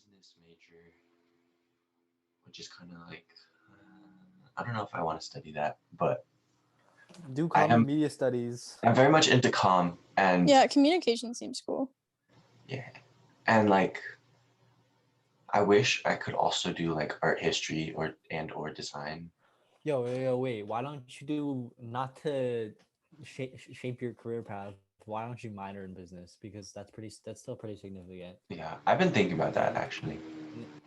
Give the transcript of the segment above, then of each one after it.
business major, which is kind of like I don't know if I want to study that, but Do I common am media studies. I'm very much into comm and Yeah, communication seems cool. yeah, and like I wish I could also do like art history or design. Yo, wait. Why don't you do, not to shape your career path? Why don't you minor in business? Because that's still pretty significant. Yeah, I've been thinking about that actually.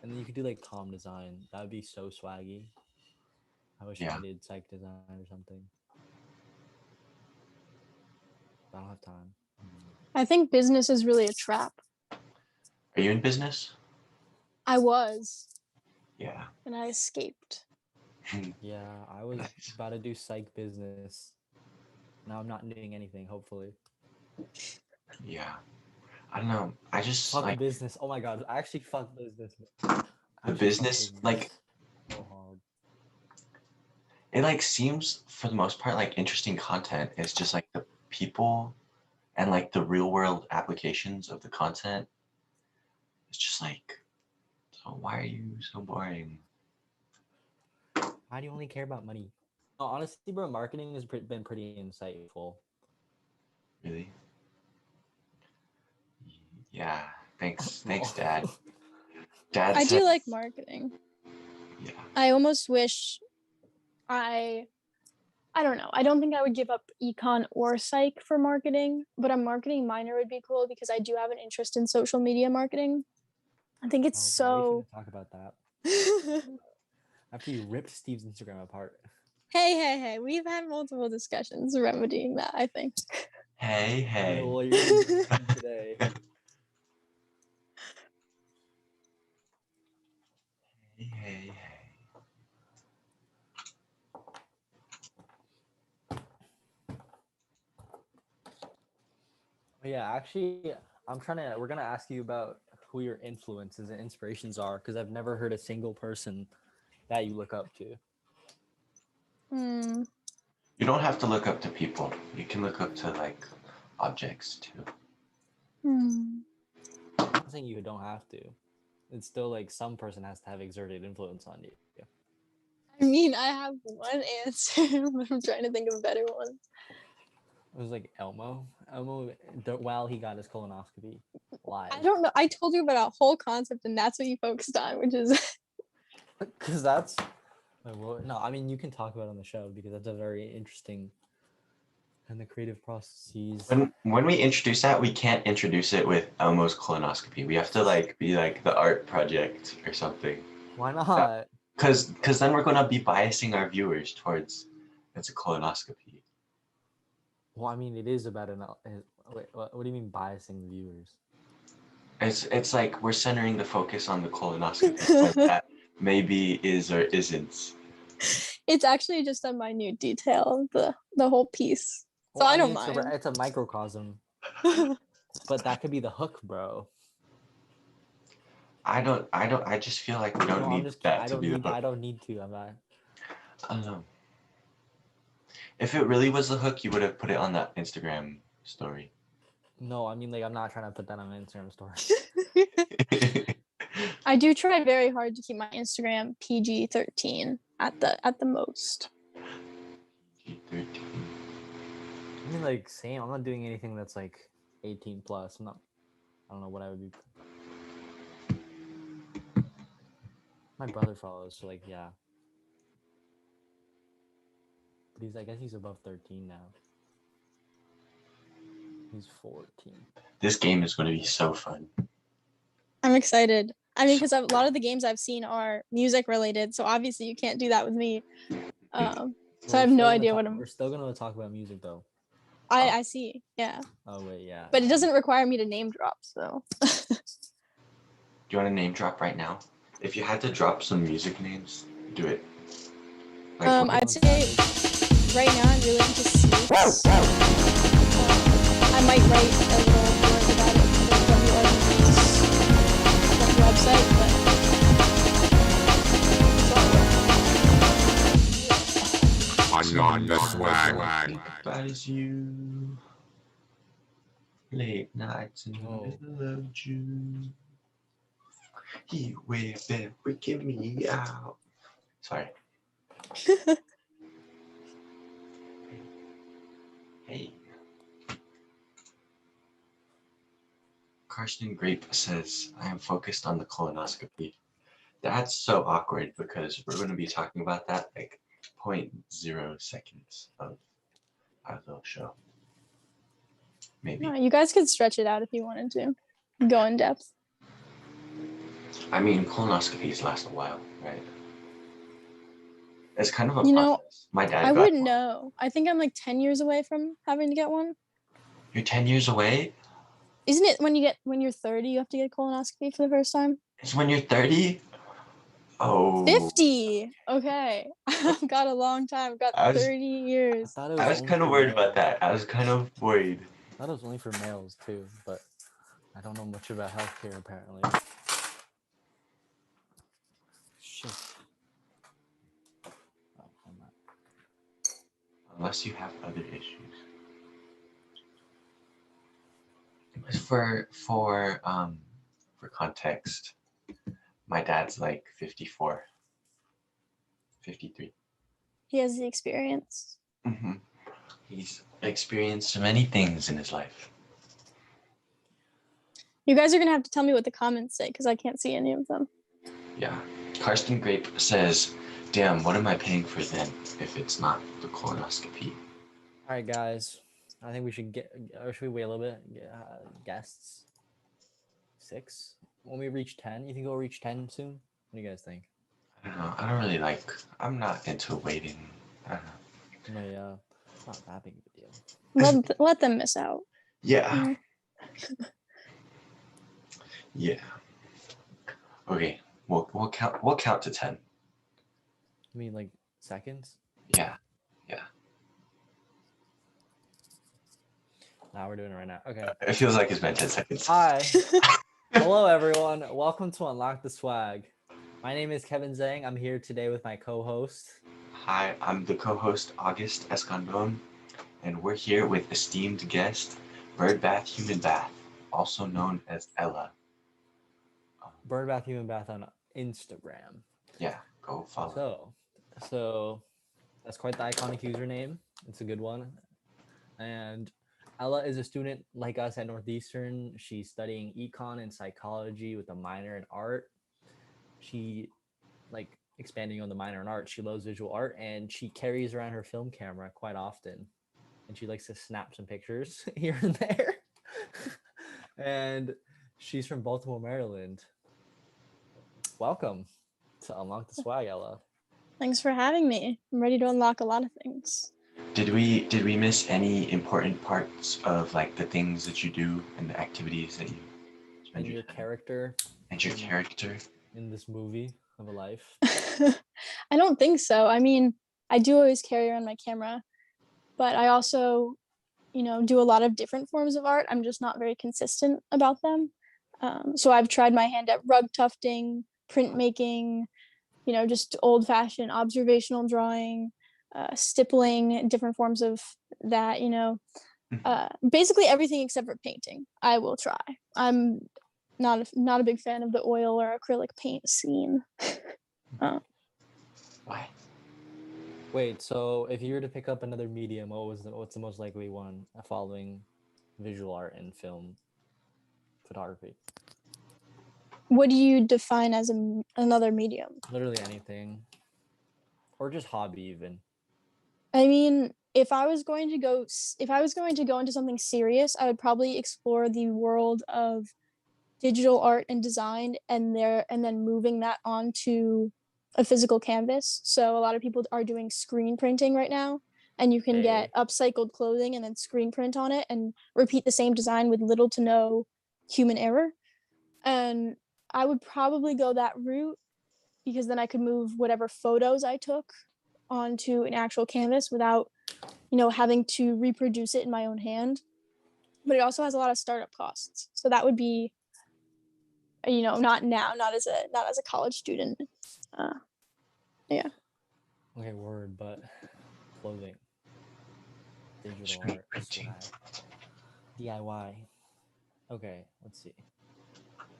And then you could do like comm design. That would be so swaggy. I wish Yeah. I did psych design or something. But I don't have time. I think business is really a trap. Are you in business? I was, Yeah. and I escaped. Yeah, I was about to do psych business. Now I'm not doing anything, hopefully. Yeah. I don't know. I just Fuck like business. Oh my god, I actually fuck business. the business, like so hard. it like seems for the most part like interesting content. It's just like the people and like the real world applications of the content. It's just like, so why are you so boring? Why do you only care about money? No, honestly, bro, marketing has been pretty insightful. Really? Yeah. Thanks, Bro. Dad. Dad I said, do like marketing. yeah. I almost wish I don't know. I don't think I would give up econ or psych for marketing, but a marketing minor would be cool because I do have an interest in social media marketing. I think it's Bro, we so. shouldn't talk about that. After you ripped Steve's Instagram apart. Hey, we've had multiple discussions remedying that, I think. Hey. Well, you're gonna do it today. Hey. Yeah, actually, we're gonna ask you about who your influences and inspirations are, because I've never heard a single person that you look up to. You don't have to look up to people. You can look up to like objects too. I'm not saying you don't have to. It's still like some person has to have exerted influence on you. I mean, I have one answer, but I'm trying to think of better ones. It was like Elmo. While he got his colonoscopy live. I don't know. I told you about a whole concept, and that's what you focused on, which is. Because that's. No, I mean, you can talk about it on the show because that's a very interesting. And the creative processes. When we introduce that, we can't introduce it with Elmo's colonoscopy. We have to like be like the art project or something. Why not? Because then we're gonna be biasing our viewers towards it's a colonoscopy. Well, I mean, it is about an. Wait, what do you mean biasing the viewers? It's like we're centering the focus on the colonoscopy that maybe is or isn't. It's actually just a minute detail of the whole piece. So Well, I don't mean, mind. It's a microcosm. But that could be the hook, bro. I just feel like we don't need that to be the hook. I don't need to. I'm not. I don't know. If it really was the hook, you would have put it on that Instagram story. No, I mean, like, I'm not trying to put that on my Instagram story. I do try very hard to keep my Instagram PG-13 at the most. PG-13. I mean, like, same. I'm not doing anything that's like 18 plus. I don't know what I would be. My brother follows, so like, yeah. But I guess he's above 13 now. He's 14. This game is going to be so fun. I'm excited. I mean, because a lot of the games I've seen are music related, so obviously you can't do that with me. So I have no idea what I'm. We're still gonna talk about music though. I see. Yeah. Oh wait, yeah. But it doesn't require me to name drop, so. Do you want to name drop right now? If you had to drop some music names, do it. Like, I'd say right now I'm really into Sneaks. I might write a little blurb about it for the website, but on the swag. As you late nights in the middle of June. we've been freaking me out. Sorry. Hey. Karsten Grape says, I am focused on the colonoscopy. That's so awkward because we're going to be talking about that like 0.0 seconds of our little show. Maybe. No, you guys could stretch it out if you wanted to. Go in depth. I mean, colonoscopies last a while, right? It's kind of a You know, process. My dad I got wouldn't one. know. I think I'm like 10 years away from having to get one. You're 10 years away? Isn't it when you're 30 you have to get a colonoscopy for the first time? It's when you're 30? Oh. 50. Okay. I've got a long time. I've got I was- 30 I years. thought it I was only kind of for worried males. about that. I was kind of worried. I thought it was only for males too, but I don't know much about healthcare apparently. Shit. Oh, I'm not. Unless you have other issues. For context, my dad's like 54, 53. He has the experience. Mm-hmm. He's experienced many things in his life. You guys are going to have to tell me what the comments say because I can't see any of them. Yeah. Karsten Grape says, damn, what am I paying for then if it's not the colonoscopy? All right, guys. I think we should get. Or should we wait a little bit? Guests. 6. When we reach 10, you think we'll reach 10 soon? What do you guys think? I don't know. I don't really like, I'm not into waiting. I don't know. No, yeah, it's not that big of a deal. Let them miss out. Yeah. Yeah. Okay. We'll count to 10. I mean, like seconds. Yeah. Now we're doing it right now. Okay. It feels like it's been 10 seconds. Hi. Hello, everyone. Welcome to Unlock the Swag. My name is Kevin Zhang. I'm here today with my co-host. Hi, I'm the co-host August Escandon, and we're here with esteemed guest Bird Bath Human Bath, also known as Ella. Bird Bath Human Bath on Instagram. Yeah, go follow. So that's quite the iconic username. It's a good one. And Ella is a student like us at Northeastern. She's studying econ and psychology with a minor in art. She, like, expanding on the minor in art, she loves visual art and she carries around her film camera quite often. And she likes to snap some pictures here and there. And she's from Baltimore, Maryland. Welcome to Unlock the Swag, Ella. Thanks for having me. I'm ready to unlock a lot of things. Did we miss any important parts of like the things that you do and the activities that you spend And your time- character and your character? in this movie of a life. I don't think so. I mean, I do always carry around my camera, but I also, do a lot of different forms of art. I'm just not very consistent about them. So I've tried my hand at rug tufting, printmaking, just old-fashioned observational drawing, stippling, different forms of that, basically everything except for painting. I will try. I'm not a big fan of the oil or acrylic paint scene. Why? Wait, so if you were to pick up another medium, what's the most likely one following visual art and film photography? What do you define as another medium? Literally anything. Or just hobby even. I mean, if I was going to go into something serious, I would probably explore the world of digital art and design and then moving that onto a physical canvas. So a lot of people are doing screen printing right now, and you can get upcycled clothing and then screen print on it and repeat the same design with little to no human error. And I would probably go that route because then I could move whatever photos I took onto an actual canvas without, having to reproduce it in my own hand. But it also has a lot of startup costs. So that would be, not as a college student. Yeah. Okay, word, but clothing. Digital Screen art. printing. Swag. DIY. Okay, let's see.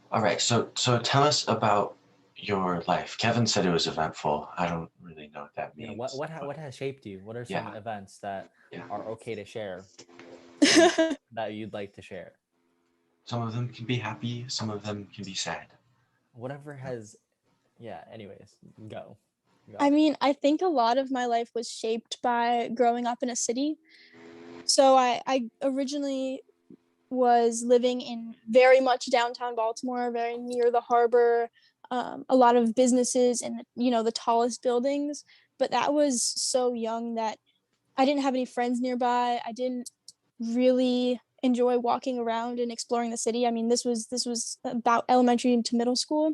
All right, so tell us about your life. Kevin said it was eventful. I don't really know what that Yeah, means. what has shaped you? What are some Yeah, events that yeah. are okay to share and that you'd like to share? Some of them can be happy, some of them can be sad. Whatever has, yeah. Anyways, go, I go. mean, I think a lot of my life was shaped by growing up in a city. So I originally was living in very much downtown Baltimore, very near the harbor, a lot of businesses and, the tallest buildings. But that was so young that I didn't have any friends nearby. I didn't really enjoy walking around and exploring the city. I mean, this was about elementary to middle school.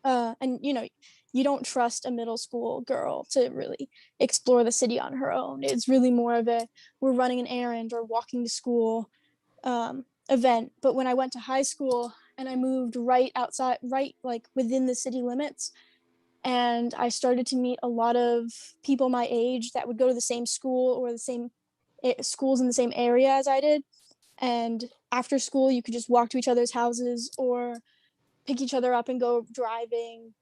And you don't trust a middle school girl to really explore the city on her own. It's really more of a we're running an errand or walking to school event. But when I went to high school and I moved right outside, right like within the city limits, and I started to meet a lot of people my age that would go to the same school or the same schools in the same area as I did. And after school, you could just walk to each other's houses or pick each other up and go driving.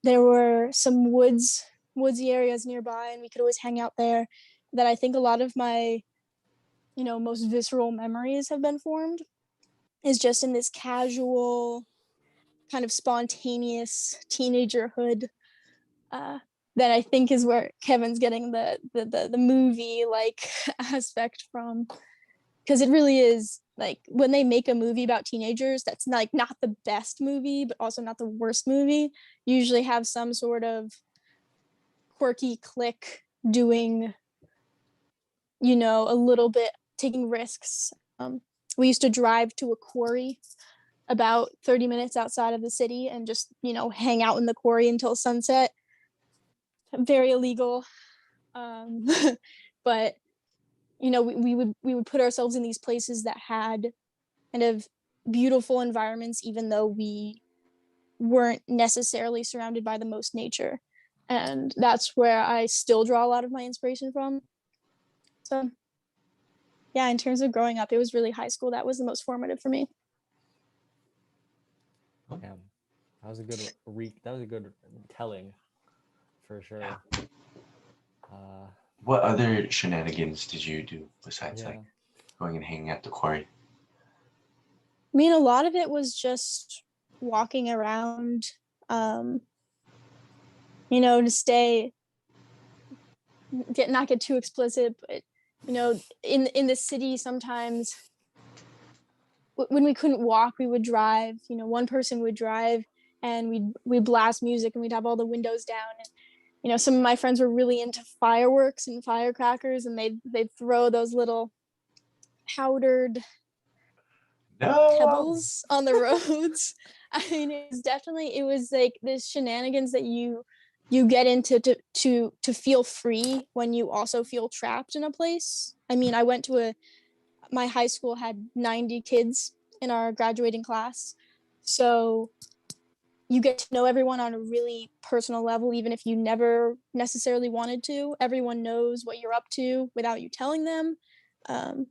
There were some woodsy areas nearby, and we could always hang out there. That I think a lot of my most visceral memories have been formed is just in this casual kind of spontaneous teenagerhood uh, that I think is where Kevin's getting the movie like aspect from, because it really is like when they make a movie about teenagers that's not the best movie but also not the worst movie, usually have some sort of quirky clique doing a little bit, taking risks. We used to drive to a quarry about 30 minutes outside of the city and just hang out in the quarry until sunset. Very illegal. um, but we would put ourselves in these places that had kind of beautiful environments, even though we weren't necessarily surrounded by the most nature. And that's where I still draw a lot of my inspiration from. So yeah, in terms of growing up, it was really high school that was the most formative for me. Yeah, that was a good that was a good telling, for Yeah. sure. Uh, What other shenanigans did you do besides yeah, like going and hanging at the quarry? I mean, a lot of it was just walking around, um, to stay, not get too explicit, but in the city sometimes when we couldn't walk, we would drive. One person would drive, and we'd blast music, and we'd have all the windows down. And some of my friends were really into fireworks and firecrackers, and they'd throw those little powdered No. pebbles on the roads. I mean, it was like this shenanigans that you get into to feel free when you also feel trapped in a place. I mean, my high school had 90 kids in our graduating class. So you get to know everyone on a really personal level, even if you never necessarily wanted to. Everyone knows what you're up to without you telling them. Um,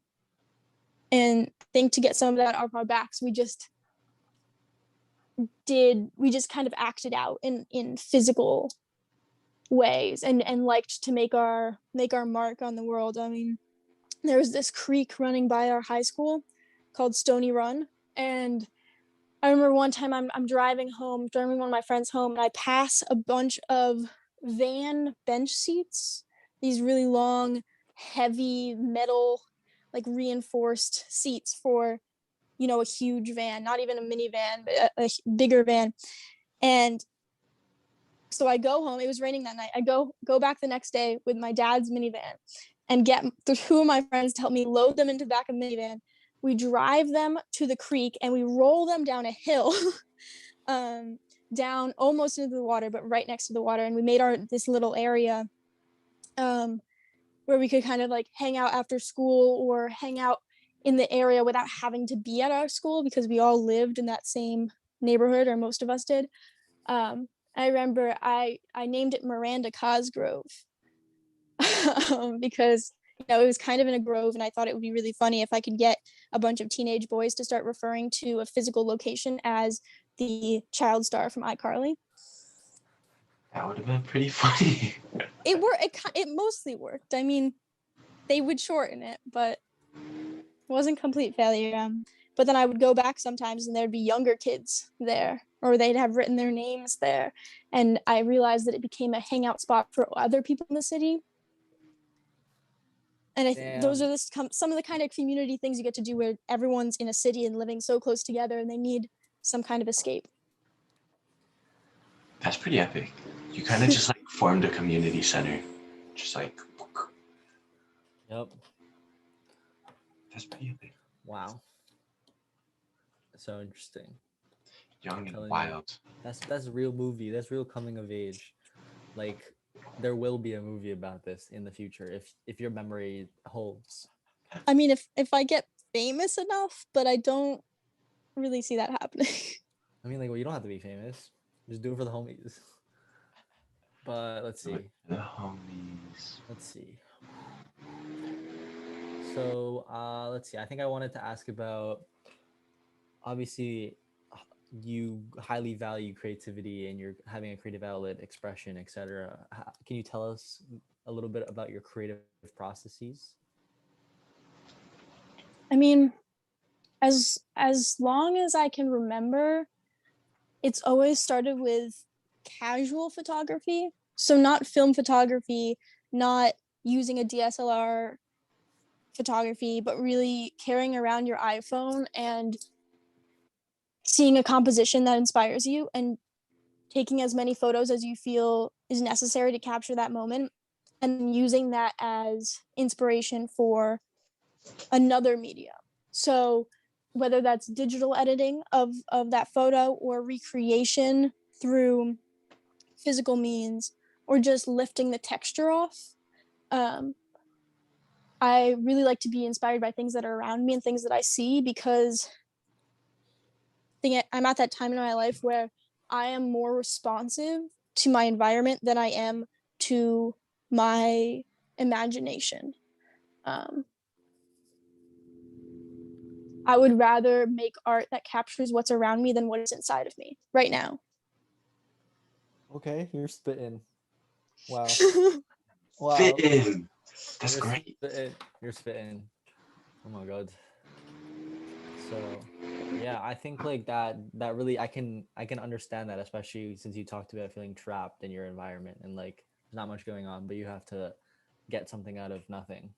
and I think to get some of that off our backs, we just kind of acted out in physical ways and liked to make our mark on the world. I mean, there was this creek running by our high school called Stony Run. And I remember one time I'm driving one of my friends home, and I pass a bunch of van bench seats, these really long, heavy metal, like reinforced seats for, a huge van, not even a minivan, but a bigger van. And so I go home. It was raining that night. I go back the next day with my dad's minivan and get two of my friends to help me load them into the back of the minivan. We drive them to the creek and we roll them down a hill, down almost into the water, but right next to the water. And we made this little area where we could kind of like hang out after school or hang out in the area without having to be at our school, because we all lived in that same neighborhood, or most of us did. I remember I named it Miranda Cosgrove, because it was kind of in a grove, and I thought it would be really funny if I could get a bunch of teenage boys to start referring to a physical location as the child star from iCarly. That would have been pretty funny. It worked. It mostly worked. I mean, they would shorten it, but it wasn't complete failure. But then I would go back sometimes, and there'd be younger kids there, or they'd have written their names there, and I realized that it became a hangout spot for other people in the city. And those are some of the kind of community things you get to do where everyone's in a city and living so close together, and they need some kind of escape. That's pretty epic. You kind of just like formed a community center. Just like, Yep. that's pretty epic. Wow. So interesting. Young and Telling you. wild. That's a real movie. That's real coming of age. Like, there will be a movie about this in the future if your memory holds. I mean, if I get famous enough, but I don't really see that happening. I mean, like, well, you don't have to be famous. Just do it for the homies. But let's see. The homies. Let's see. So, let's see. I think I wanted to ask about, obviously, you highly value creativity and you're having a creative outlet, expression, etc. Can you tell us a little bit about your creative processes? I mean, as long as I can remember, it's always started with casual photography. So not film photography, not using a DSLR photography, but really carrying around your iPhone and seeing a composition that inspires you and taking as many photos as you feel is necessary to capture that moment, and using that as inspiration for another medium. So whether that's digital editing of that photo, or recreation through physical means, or just lifting the texture off. I really like to be inspired by things that are around me and things that I see, because I'm at that time in my life where I am more responsive to my environment than I am to my imagination. I would rather make art that captures what's around me than what is inside of me right now. Okay, you're spitting. Wow. Wow. Fit in. That's You're great. You're spitting. Oh my god. So yeah, I think like that really I can understand that, especially since you talked about feeling trapped in your environment and like there's not much going on, but you have to get something out of nothing.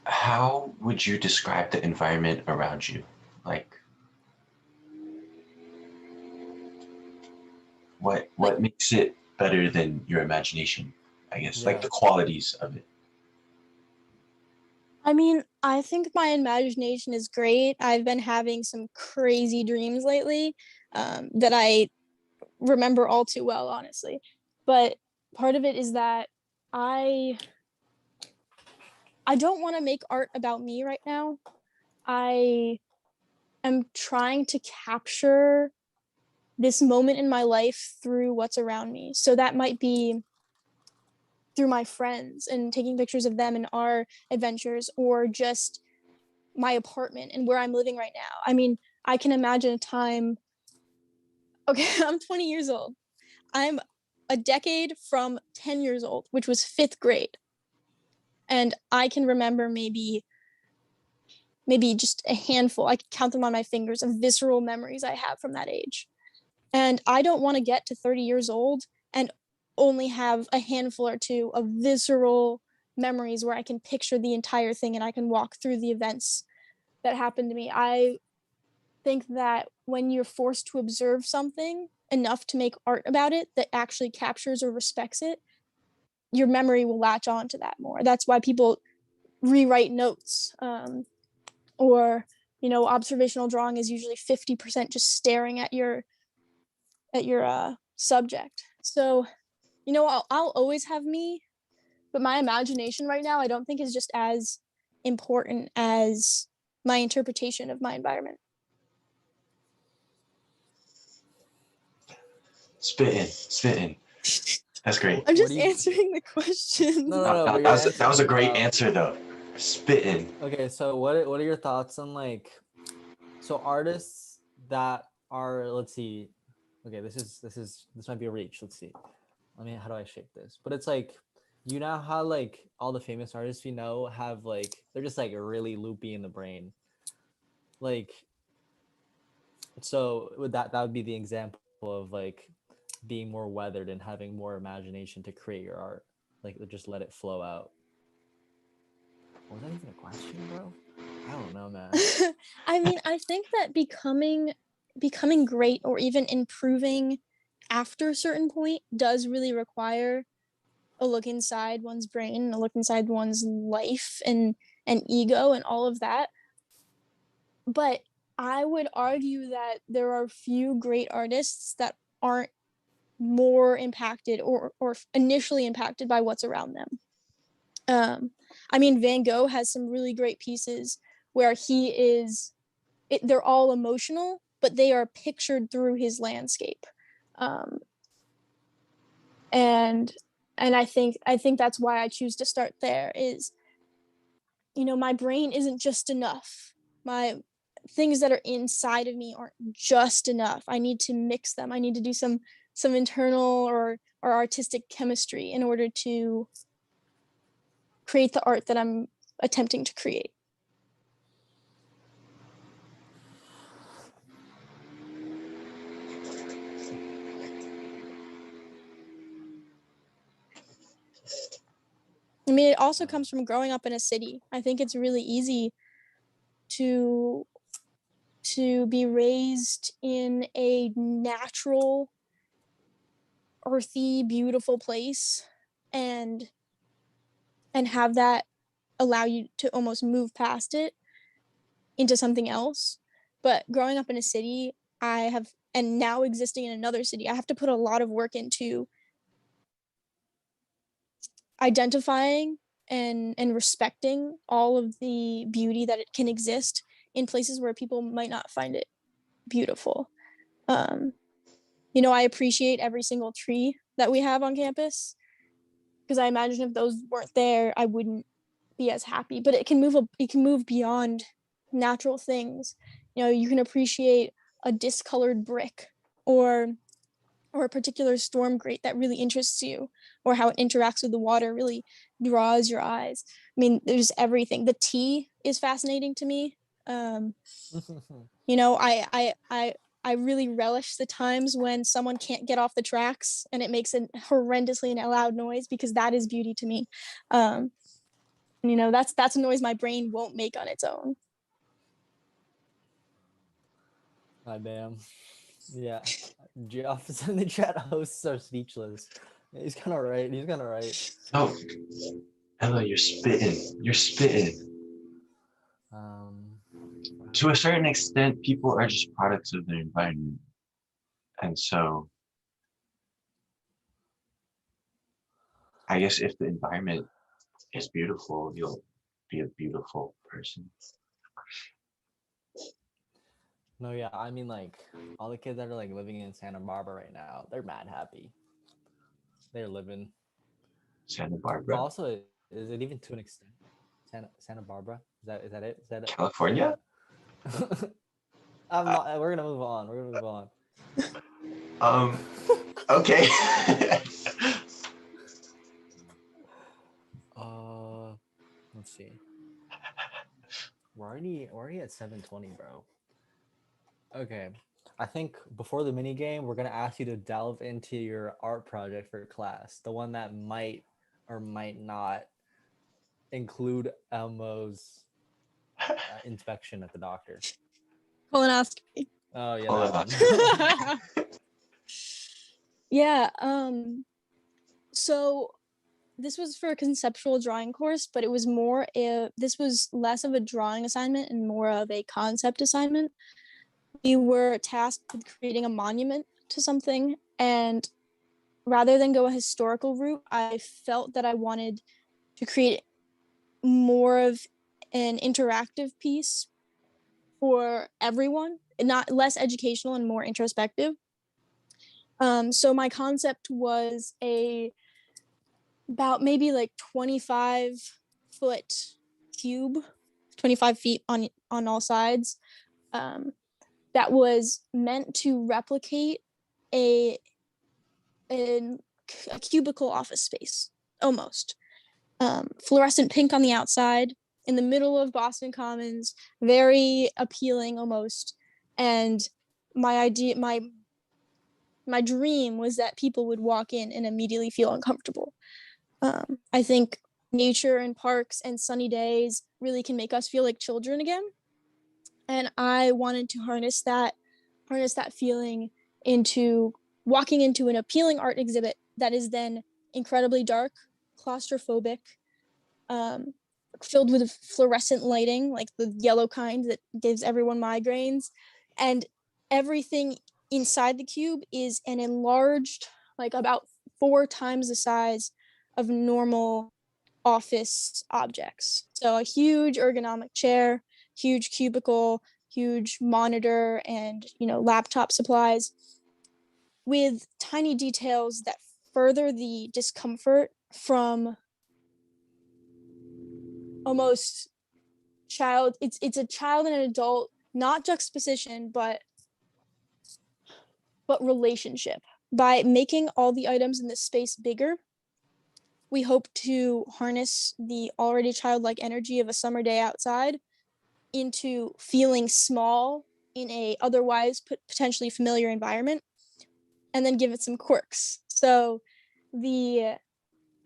How would you describe the environment around you? Like, what makes it better than your imagination? I guess like the qualities of it. I mean, I think my imagination is great. I've been having some crazy dreams lately that I remember all too well, honestly. But part of it is that I don't want to make art about me right now. I am trying to capture this moment in my life through what's around me. So that might be through my friends and taking pictures of them and our adventures, or just my apartment and where I'm living right now. I mean, I can imagine a time. Okay, I'm 20 years old. I'm a decade from 10 years old, which was 5th grade. And I can remember maybe just a handful, I could count them on my fingers, of visceral memories I have from that age. And I don't want to get to 30 years old and only have a handful or two of visceral memories where I can picture the entire thing and I can walk through the events that happened to me. I think that when you're forced to observe something enough to make art about it that actually captures or respects it, your memory will latch on to that more. That's why people rewrite notes, or observational drawing is usually 50% just staring at your subject. So I'll always have me, but my imagination right now I don't think is just as important as my interpretation of my environment. Spitting. That's great. I'm What just do you- answering the question. No, That, but that you're was a answering great about- answer though. Spitting. Okay, so what are your thoughts on like, so artists that are, let's see, okay, this might be a reach. Let's see. How do I shape this? But it's like, you know how like all the famous artists we know have like, they're just like really loopy in the brain. Like, so with that would be the example of like being more weathered and having more imagination to create your art. Like just let it flow out. Was that even a question, bro? I don't know, man. I mean, I think that becoming great or even improving after a certain point does really require a look inside one's brain, a look inside one's life and ego and all of that. But I would argue that there are few great artists that aren't more impacted or initially impacted by what's around them. I mean, Van Gogh has some really great pieces where they're all emotional, but they are pictured through his landscape. And I think that's why I choose to start there is, my brain isn't just enough. My things that are inside of me aren't just enough. I need to mix them. I need to do some internal or artistic chemistry in order to create the art that I'm attempting to create. I mean, it also comes from growing up in a city. I think it's really easy to be raised in a natural, earthy, beautiful place and have that allow you to almost move past it into something else. But growing up in a city, and now existing in another city, I have to put a lot of work into identifying and respecting all of the beauty that it can exist in places where people might not find it beautiful. I appreciate every single tree that we have on campus because I imagine if those weren't there, I wouldn't be as happy. But it can move beyond natural things. You can appreciate a discolored brick or a particular storm grate that really interests you, or how it interacts with the water really draws your eyes. I mean, there's everything. The tea is fascinating to me. I really relish the times when someone can't get off the tracks and it makes a horrendously loud noise because that is beauty to me. That's a noise my brain won't make on its own. God damn. Yeah. Geoff in the chat, hosts are speechless. He's kind of right. Oh, Ella, you're spitting. You're spitting. To a certain extent, people are just products of their environment. And so I guess if the environment is beautiful, you'll be a beautiful person. No, yeah, I mean, like, all the kids that are, like, living in Santa Barbara right now, they're mad happy. They're living. Santa But Barbara. also, is it even to an extent? Santa Barbara? Is that it? Is that it? California? I'm not. We're gonna move on. We're gonna move on. Okay. Let's see. We're already at 7:20, bro. Okay. I think before the mini game, we're gonna ask you to delve into your art project for class, the one that might or might not include Elmo's inspection at the doctor. Colonoscopy. Oh yeah, that one. Yeah. So this was for a conceptual drawing course, but this was less of a drawing assignment and more of a concept assignment. We were tasked with creating a monument to something, and rather than go a historical route, I felt that I wanted to create more of an interactive piece for everyone, not less educational and more introspective. So my concept was about maybe like 25-foot cube, 25 feet on all sides. That was meant to replicate a, a a cubicle office space, almost. Fluorescent pink on the outside, in the middle of Boston Commons, very appealing almost. And my dream was that people would walk in and immediately feel uncomfortable. I think nature and parks and sunny days really can make us feel like children again. And I wanted to harness that feeling into walking into an appealing art exhibit that is then incredibly dark, claustrophobic, um, filled with fluorescent lighting, like the yellow kind that gives everyone migraines. And everything inside the cube is an enlarged, like about 4 times the size of normal office objects. So a huge ergonomic chair, huge cubicle, huge monitor, and laptop supplies, with tiny details that further the discomfort from almost child. It's a child and an adult, not juxtaposition, but relationship. By making all the items in this space bigger, we hope to harness the already childlike energy of a summer day outside into feeling small in a otherwise potentially familiar environment, and then give it some quirks. So the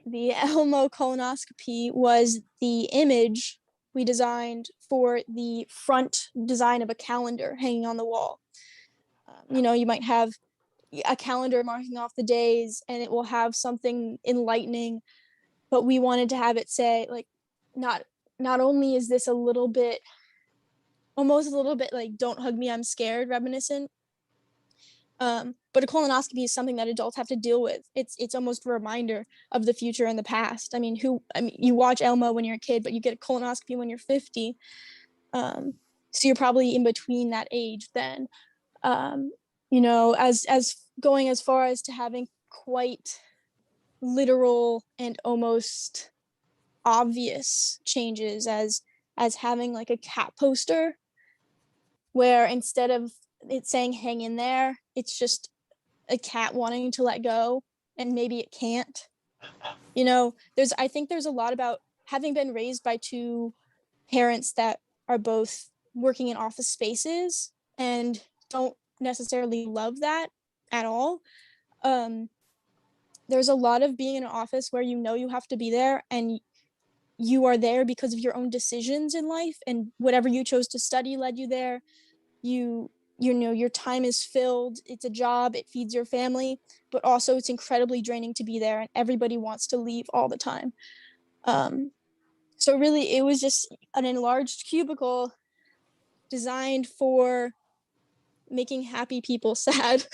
Elmo colonoscopy was the image we designed for the front design of a calendar hanging on the wall. You might have a calendar marking off the days, and it will have something enlightening, but we wanted to have it say, like, not only is this almost a little bit like "Don't hug me, I'm scared" reminiscent, but a colonoscopy is something that adults have to deal with. It's almost a reminder of the future and the past. I mean, you watch Elmo when you're a kid, but you get a colonoscopy when you're 50. So you're probably in between that age then. As going as far as to having quite literal and almost obvious changes, as having like a cat poster where instead of it saying "hang in there," it's just a cat wanting to let go, and maybe it can't. I think there's a lot about having been raised by 2 parents that are both working in office spaces and don't necessarily love that at all. There's a lot of being in an office where you have to be there, and you are there because of your own decisions in life, and whatever you chose to study led you there. Your time is filled, it's a job, it feeds your family, but also it's incredibly draining to be there, and everybody wants to leave all the time. So really it was just an enlarged cubicle designed for making happy people sad.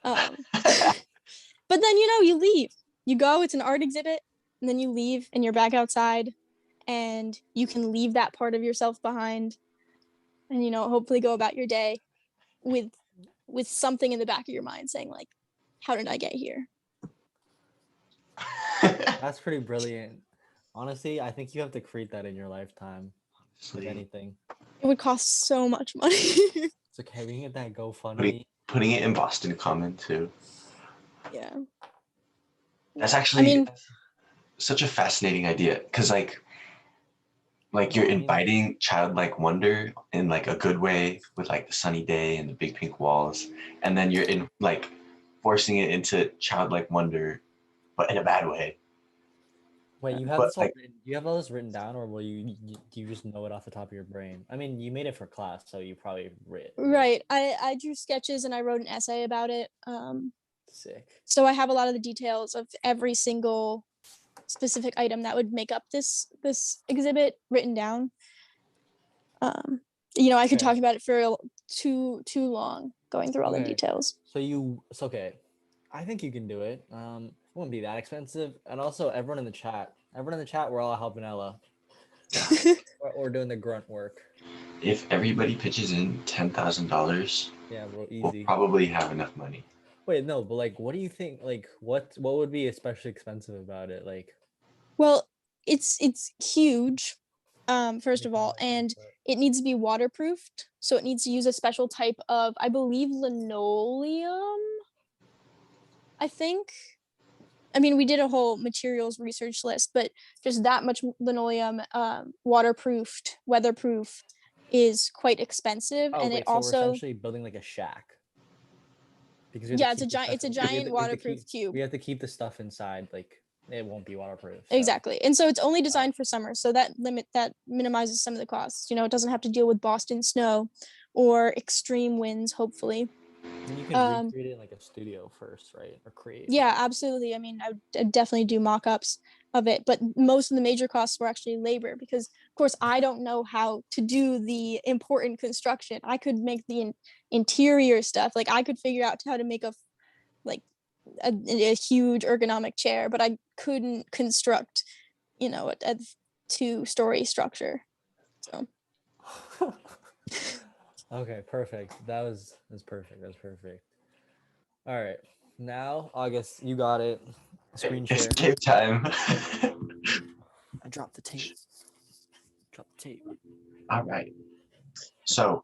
But then you leave, you go, it's an art exhibit, and then you leave and you're back outside, and you can leave that part of yourself behind, and hopefully go about your day with something in the back of your mind saying, like, how did I get here? That's pretty brilliant. Honestly, I think you have to create that in your lifetime, if anything. It would cost so much money. It's okay. We can get that GoFundMe. Putting it in Boston Common too. Yeah. That's actually such a fascinating idea, because like you're inviting childlike wonder in like a good way with like the sunny day and the big pink walls, and then you're in like forcing it into childlike wonder, but in a bad way. Wait, you have this all written, do you have all this written down, or do you just know it off the top of your brain? I mean, you made it for class, so you probably read. Right. I drew sketches and I wrote an essay about it. Sick. So I have a lot of the details of every single specific item that would make up this exhibit written down. I could talk about it for too long, going through all the details. It's okay. I think you can do it. It wouldn't be that expensive. And also everyone in the chat, we're all helping Ella. We're doing the grunt work. If everybody pitches in $10,000, yeah, we'll probably have enough money. Wait, no, but like, what do you think? Like, what would be especially expensive about it? Like, Well, it's huge, first make of it all, like, and but- it needs to be waterproofed. So it needs to use a special type of, I believe, linoleum. I think. I mean, we did a whole materials research list, but just that much linoleum, waterproofed, weatherproof, is quite expensive, oh and it wait, so we're also, essentially building like a shack because we have yeah, to keep the stuff. it's a We giant we have to waterproof keep cube. we have to keep the stuff inside. Like, it won't be waterproof. So. Exactly. And so it's only designed for summer. So that minimizes some of the costs. You know, it doesn't have to deal with Boston snow or extreme winds, hopefully. And you can recreate it in like a studio first, right? Or create. Yeah, absolutely. I mean, I'd definitely do mock-ups of it, but most of the major costs were actually labor because, of course, I don't know how to do the important construction. I could make the interior stuff. Like I could figure out how to make like a huge ergonomic chair, but I couldn't construct, you know, a 2-story structure. So Okay, perfect. That's perfect. That's perfect. All right, now August, you got it. Screen It's share. game time. I dropped the tape. Drop the tape. All right. So,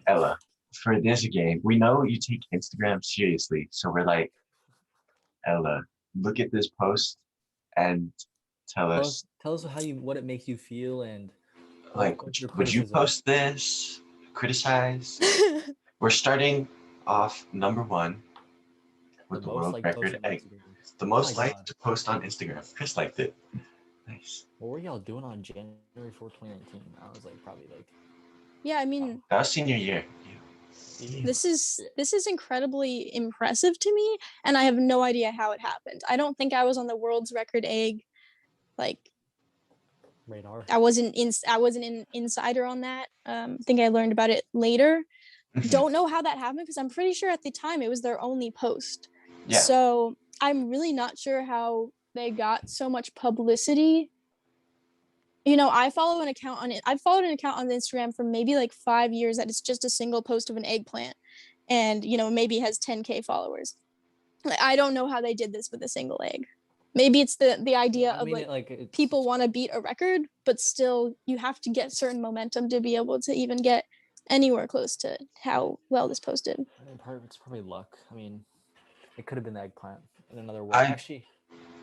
Ella, for this game, we know you take Instagram seriously. So we're like, Ella, look at this post and tell us, Tell us what it makes you feel and like, what's your would you criticism? post this? Criticize? We're starting off number 1 with the most world liked post record on egg. Instagram. The Oh most my liked God. to post on Instagram. Chris liked it. Nice. What were y'all doing on January 4th, 2019? I was like probably like yeah, I mean, That was senior year. this is incredibly impressive to me, and I have no idea how it happened. I don't think I was on the world's record egg. Like radar. I wasn't an insider on that. I think I learned about it later. Don't know how that happened because I'm pretty sure at the time it was their only post. Yeah. So I'm really not sure how they got so much publicity. You know, I've followed an account on Instagram for maybe like 5 years that it's just a single post of an eggplant, and you know maybe has 10K followers. Like, I don't know how they did this with a single egg. Maybe it's the idea of like people want to beat a record, but still you have to get certain momentum to be able to even get anywhere close to how well this posted. It's probably luck. I mean, it could have been the eggplant in another way.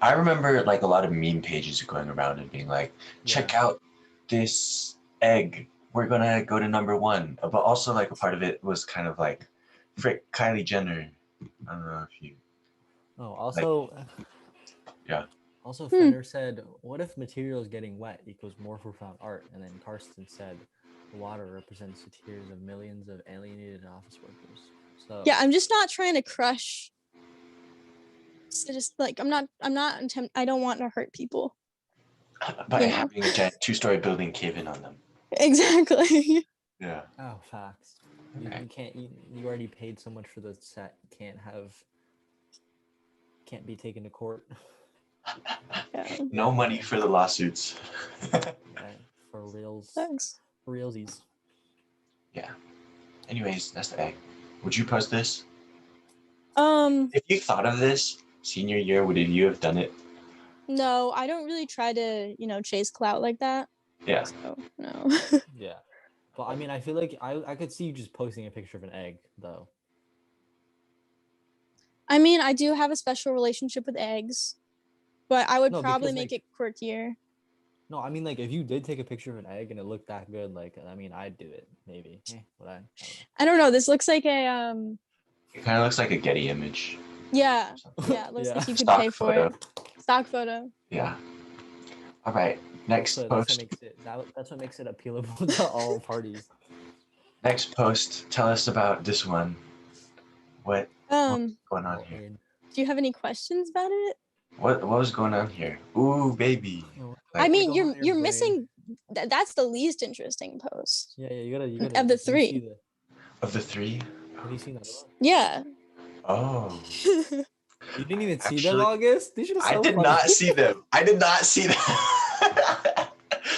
I remember like a lot of meme pages going around and being like, check out this egg. We're gonna go to number 1. But also like a part of it was kind of like, frick, Kylie Jenner. I don't know if you. Oh, also. Like, yeah. Also, Fender said, "What if materials getting wet equals more profound art?" And then Karsten said, "Water represents the tears of millions of alienated office workers." So yeah, I'm just not trying to crush. So just like I don't want to hurt people. By having a giant 2-story building cave in on them. Exactly. Yeah. Oh, facts. Okay. You can't. You already paid so much for the set. Can't be taken to court. Yeah. No money for the lawsuits. For reals. Thanks. For realsies. Yeah. Anyways, that's the egg. Would you post this? If you thought of this senior year, would you have done it? No, I don't really try to, chase clout like that. Yeah. So, no. Yeah. But I mean, I feel like I could see you just posting a picture of an egg, though. I mean, I do have a special relationship with eggs, but I would probably make it quirkier. No, I mean, like, if you did take a picture of an egg and it looked that good, like, I mean, I'd do it, maybe. Would I? I don't know. This looks like a, It kind of looks like a Getty image. Yeah. Yeah, it looks like you could Stock pay for photo. it. Stock photo. Yeah. All right. Next post. That's what makes it appealable to all parties. Next post. Tell us about this one. What's going on here? Do you have any questions about it? What was going on here? Ooh, baby. Like, I mean, you're missing. That's the least interesting post. Yeah, you gotta. Of the 3. Of the 3. Have you seen that one? Yeah. Oh. You didn't even see them, August? These are so I did funny. not see them. I did not see them.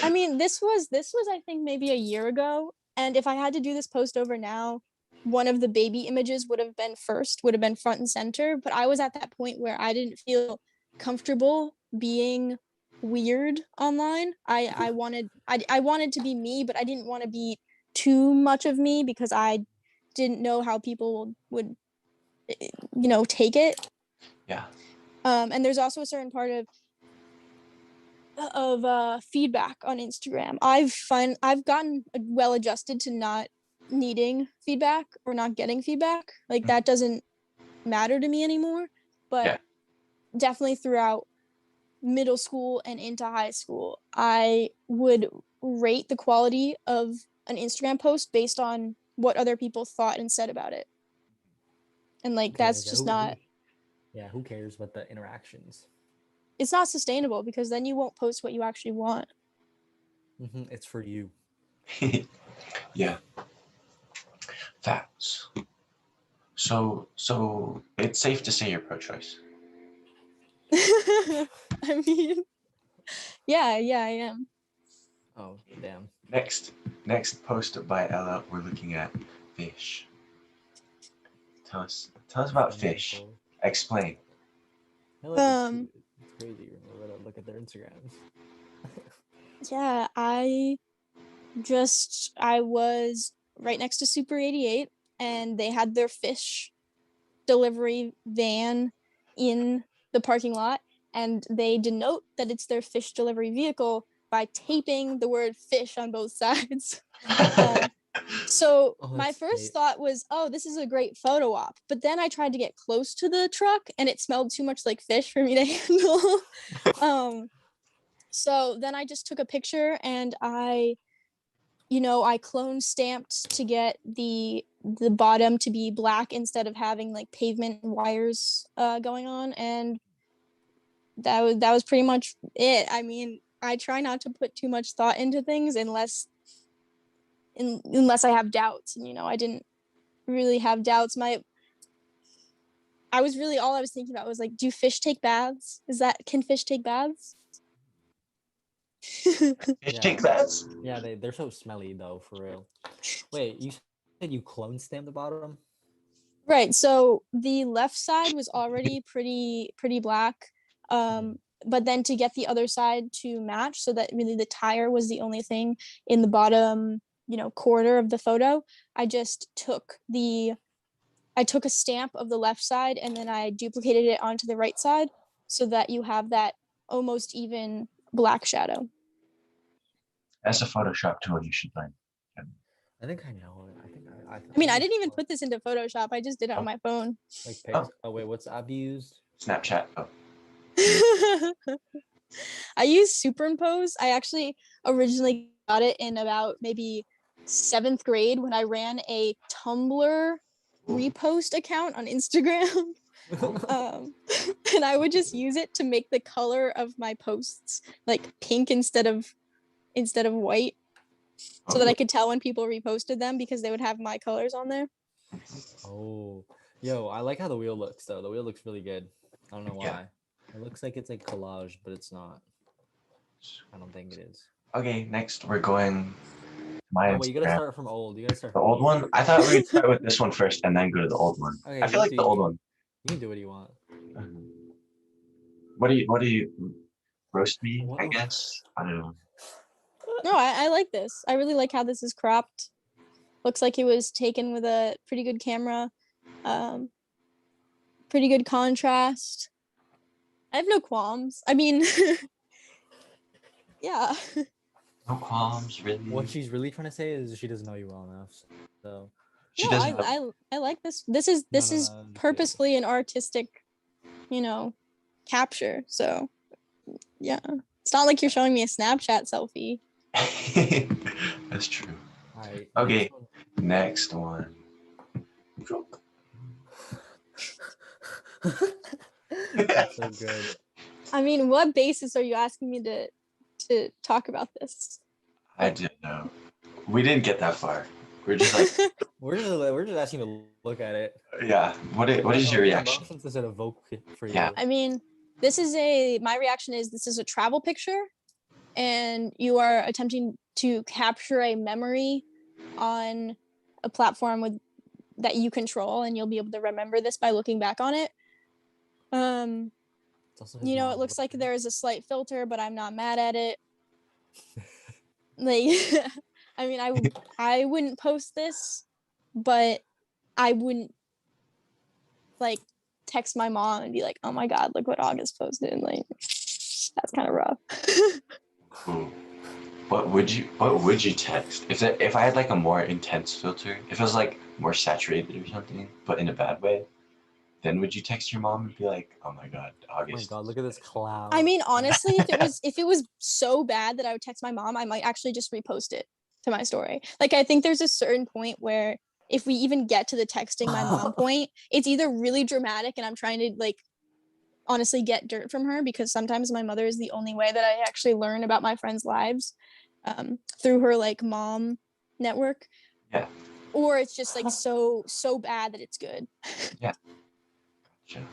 I mean, this was I think maybe a year ago, and if I had to do this post over now, one of the baby images would have been front and center. But I was at that point where I didn't feel comfortable being weird online. I wanted to be me, but I didn't want to be too much of me because I didn't know how people would take it. Yeah. And there's also a certain part of feedback on Instagram. I've gotten well adjusted to not needing feedback or not getting feedback. Like that doesn't matter to me anymore. But definitely throughout middle school and into high school, I would rate the quality of an Instagram post based on what other people thought and said about it. And like that's just not. Who cares about the interactions? It's not sustainable because then you won't post what you actually want. It's for you. Yeah. Facts. So it's safe to say you're pro-choice. I mean, yeah, I am. Oh, damn. Next post by Ella, we're looking at fish. Tell us about fish. Explain. It's crazy. Look at their Instagrams. Yeah, I was right next to Super 88 and they had their fish delivery van in the parking lot, and they denote that it's their fish delivery vehicle by taping the word fish on both sides. So my first thought was, oh, this is a great photo op. But then I tried to get close to the truck and it smelled too much like fish for me to handle. So then I just took a picture and I clone stamped to get the bottom to be black instead of having like pavement and wires going on, and that was pretty much it. I mean, I try not to put too much thought into things unless I have doubts, and I didn't really have doubts. I was really, all I was thinking about was like, do fish take baths? Can fish take baths? Fish take baths? Yeah, they're so smelly though, for real. Wait, you said you clone stamped the bottom? Right. So the left side was already pretty black. But then to get the other side to match so that really the tire was the only thing in the bottom, quarter of the photo, I just took a stamp of the left side and then I duplicated it onto the right side so that you have that almost even black shadow. That's a Photoshop tool you should learn. I think I know it. I mean, I didn't even put this into Photoshop. I just did it on my phone. Like pics. Oh wait, what's the app you used? Snapchat. I use Superimpose. I actually originally got it in about maybe 7th grade when I ran a Tumblr repost account on Instagram. And I would just use it to make the color of my posts like pink instead of white, so that I could tell when people reposted them because they would have my colors on there. Oh, yo, I like how the wheel looks though. The wheel looks really good. I don't know why. Yeah. It looks like it's like collage, but it's not. I don't think it is. Okay, next we're going to my wait, you gotta start from old. You gotta start the from old one? I thought we'd start with this one first and then go to the old one. Okay, I feel like the old one. You can do what you want. What do you roast me, I guess? I don't know. No, I like this. I really like how this is cropped. Looks like it was taken with a pretty good camera. Pretty good contrast. I have no qualms. I mean, yeah. No qualms, really. What she's really trying to say is she doesn't know you well enough. So She No, doesn't. I like this. This is purposefully an artistic, capture. So, yeah. It's not like you're showing me a Snapchat selfie. That's true. All right. Okay, next one. That's so good. I mean, what basis are you asking me to talk about this? I didn't know. We didn't get that far. We're just like we're just asking to look at it. Yeah. What is your reaction? Since does it evoke for you? Yeah. I mean, my reaction is this is a travel picture, and you are attempting to capture a memory on a platform with that you control, and you'll be able to remember this by looking back on it. It's also his You know, it mom's looks like birthday. there is a slight filter, but I'm not mad at it. Like, I mean, I wouldn't post this, but I wouldn't like text my mom and be like, "Oh my God, look what August posted." Like, that's kind of rough. Ooh. What would you text if I had like a more intense filter? If it was like more saturated or something, but in a bad way, then would you text your mom and be like, "Oh my God, Oh my August"? god, look at this cloud. I mean, honestly, if it was so bad that I would text my mom, I might actually just repost it to my story. Like, I think there's a certain point where if we even get to the texting my mom point, it's either really dramatic and I'm trying to like honestly get dirt from her, because sometimes my mother is the only way that I actually learn about my friends' lives, through her like mom network. Yeah. Or it's just like so bad that it's good. Yeah. Gotcha.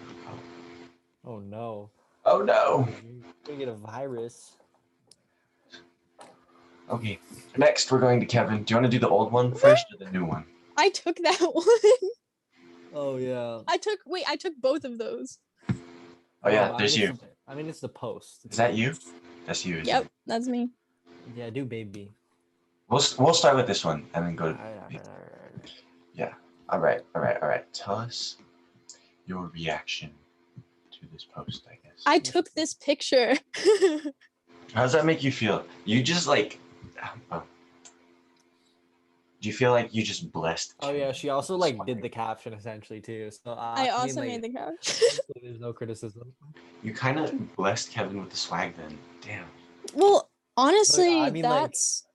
Oh no. Oh no. You're gonna get a virus. Okay. Next, we're going to Kevin. Do you want to do the old one first or the new one? I took that one. Oh yeah. I took both of those. Oh yeah, but there's you. I mean, it's the post. Is that you? That's you. Isn't Yep, it? that's me. Yeah, do baby. We'll start with this one and then go to. Alright. Yeah. All right. Tell us your reaction to this post, I guess. I took this picture. How does that make you feel? You just like. Do you feel like you just blessed? Oh yeah, she also like did the caption essentially too. So I also mean, made the couch. there's no criticism. You kind of blessed Kevin with the swag then. Damn. Well, honestly, I mean, like- that's.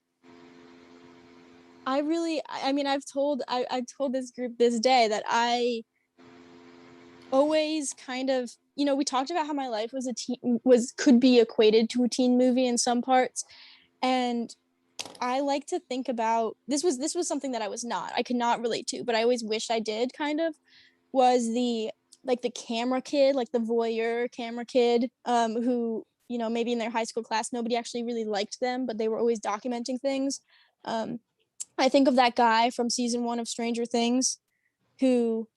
I mean, I've told this group this day that I always kind of, you know, we talked about how my life could be equated to a teen movie in some parts, and I like to think about this was something that I could not relate to, but I always wished I did kind of, was the camera kid, like the voyeur camera kid, who, you know, maybe in their high school class nobody actually really liked them, but they were always documenting things. I think of that guy from season 1 of Stranger Things who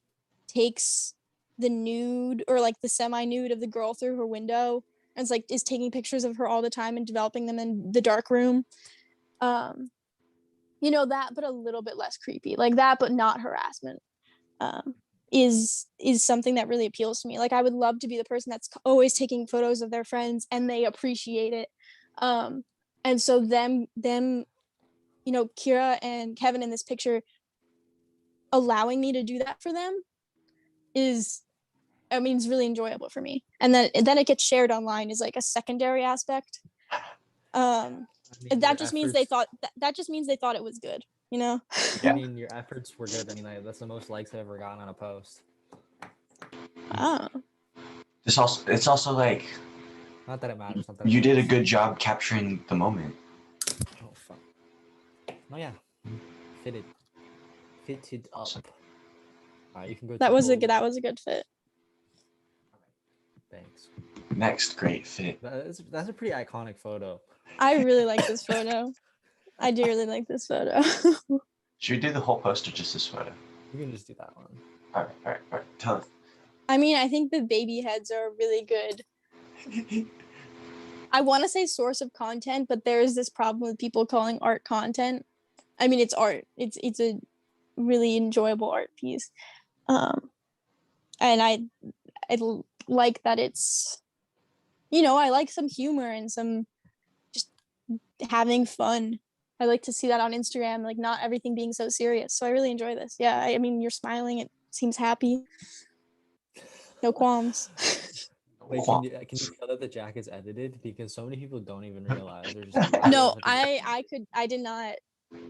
takes the nude or like the semi-nude of the girl through her window and it's like is taking pictures of her all the time and developing them in the dark room. You know, that, but a little bit less creepy, like that, but not harassment, is something that really appeals to me. Like, I would love to be the person that's always taking photos of their friends and they appreciate it. And so them, you know, Kira and Kevin in this picture allowing me to do that for them is, I mean, it's really enjoyable for me. And then it gets shared online is like a secondary aspect. That just means they thought it was good, you know. I mean, your efforts were good. I mean, that's the most likes I've ever gotten on a post. Oh. It's also like Not that it matters. Not that you did a good job capturing the moment. Oh fuck. Oh yeah. Fitted up. Awesome. Alright, you can go. That was a good fit. Thanks. Next, great fit. That's a pretty iconic photo. I really like this photo. I do really like this photo. Should we do the whole post or just this photo? You can just do that one. All right. Tell us. I mean, I think the baby heads are really good. I want to say source of content, but there is this problem with people calling art content. I mean, it's art. It's a really enjoyable art piece. And I like that it's, you know, I like some humor and some just having fun. I like to see that on Instagram, like not everything being so serious. So I really enjoy this. Yeah, I mean, you're smiling. It seems happy. No qualms. Wait, can you tell that the jack is edited? Because so many people don't even realize. They're just No, I did not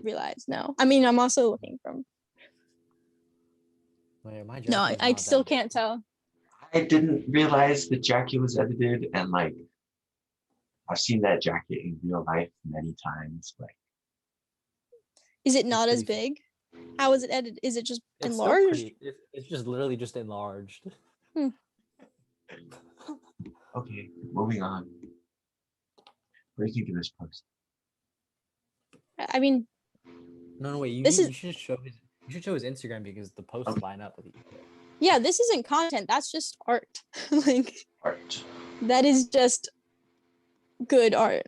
realize. No, I mean, I'm also looking from. Wait, my No, Jackie's I not still that can't tell. I didn't realize that Jackie was edited, and like I've seen that jacket in real life many times. Like, Is it not as pretty big? How is it edited? Is it just It's still enlarged? it's just literally just enlarged. okay, moving on. What do you think of this post? I mean, No, wait. This You is- should show his. You should show his Instagram because the posts line up with each other. Yeah, this isn't content. That's just art. Like Art. that is just good art.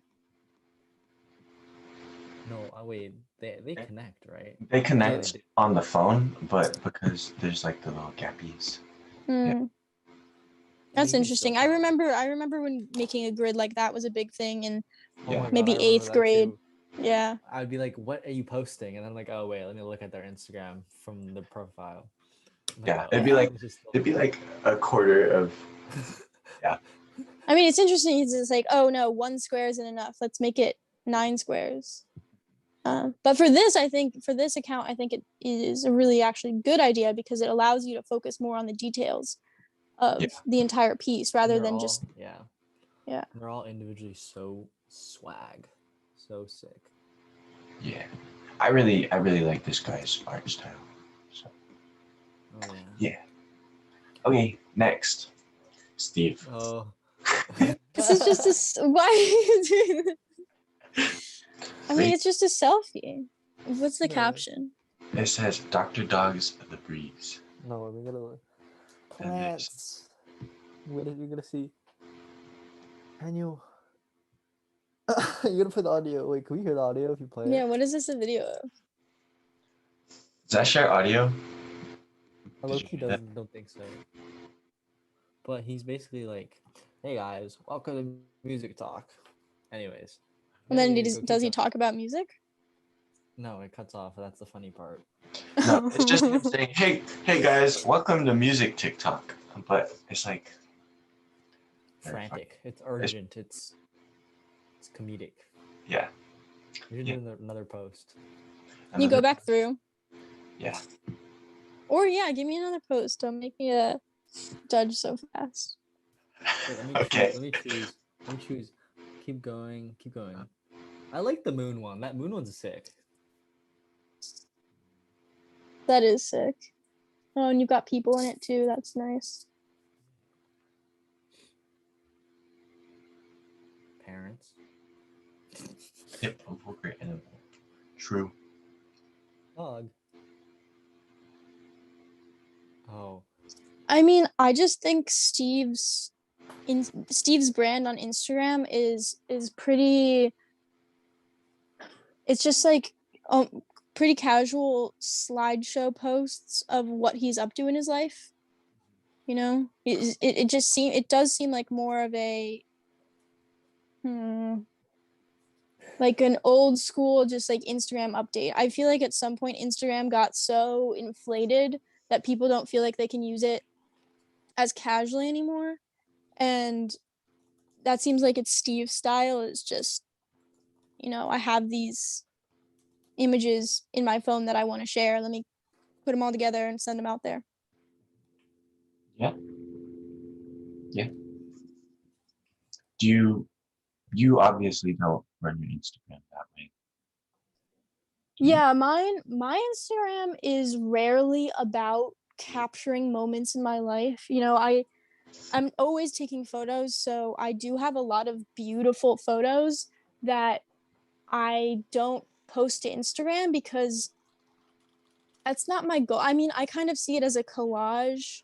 No, wait. They connect, right? They Yeah, connect they do. on the phone, but because there's like the little gappies. Hmm. But That's you can still interesting. I tell. remember when making a grid like that was a big thing in Oh Yeah. my god, maybe I remember 8th that grade. too. Yeah. I'd be like, "What are you posting?" And then like, "Oh wait, let me look at their Instagram from the profile." I'm like, Yeah. "Oh, It'd be Yeah. like this is still it'd be like a quarter of I mean, it's interesting. It's just like, oh no, 1 square isn't enough. Let's make it 9 squares. But for this, I think for this account, I think it is a really actually good idea because it allows you to focus more on the details of Yeah. the entire piece And rather they're than all, just yeah. Yeah. And they're all individually so swag, so sick. yeah. I really like this guy's art style. So Oh yeah. yeah. Okay, next. Steve. Oh. this is just why are you doing this? I mean, Read. it's just a selfie. What's the No. caption? It says Dr. Dog's The Breeze. No, we're gonna look. And this. Plants. What are you gonna see? Can you? You're gonna play the audio. Wait, can we hear the audio if you play Yeah, it? what is this a video of? Does that share audio? I Did you low-key hear that? don't think so. But he's basically like, "Hey guys, welcome to Music Talk." Anyways. And then Yay, does, go does he Kika. talk about music? No, it cuts off. That's the funny part. No, it's just him saying, hey guys, welcome to Music TikTok. But it's like very funny. Frantic. It's urgent. It's comedic. Yeah. We should Yeah. do another post. Can you go Another- back through? Yeah. Or yeah, give me another post. Don't make me a judge so fast. Wait, let me Okay. choose. Let me choose. Let me choose. Keep going. Keep going. I like the moon one. That moon one's sick. That is sick. Oh, and you've got people in it too. That's nice. Parents. Hip vulgar animal. True. Dog. Oh. I mean, I just think Steve's brand on Instagram is pretty. It's just like pretty casual slideshow posts of what he's up to in his life. You know, it does seem like more of a like an old school just like Instagram update. I feel like at some point Instagram got so inflated that people don't feel like they can use it as casually anymore. And that seems like it's Steve's style is just, you know, I have these images in my phone that I want to share. Let me put them all together and send them out there. Yeah. Yeah. Do you obviously don't run your Instagram that way? Do you? Yeah, my Instagram is rarely about capturing moments in my life. You know, I'm always taking photos, so I do have a lot of beautiful photos that I don't post to Instagram because that's not my goal. I mean, I kind of see it as a collage,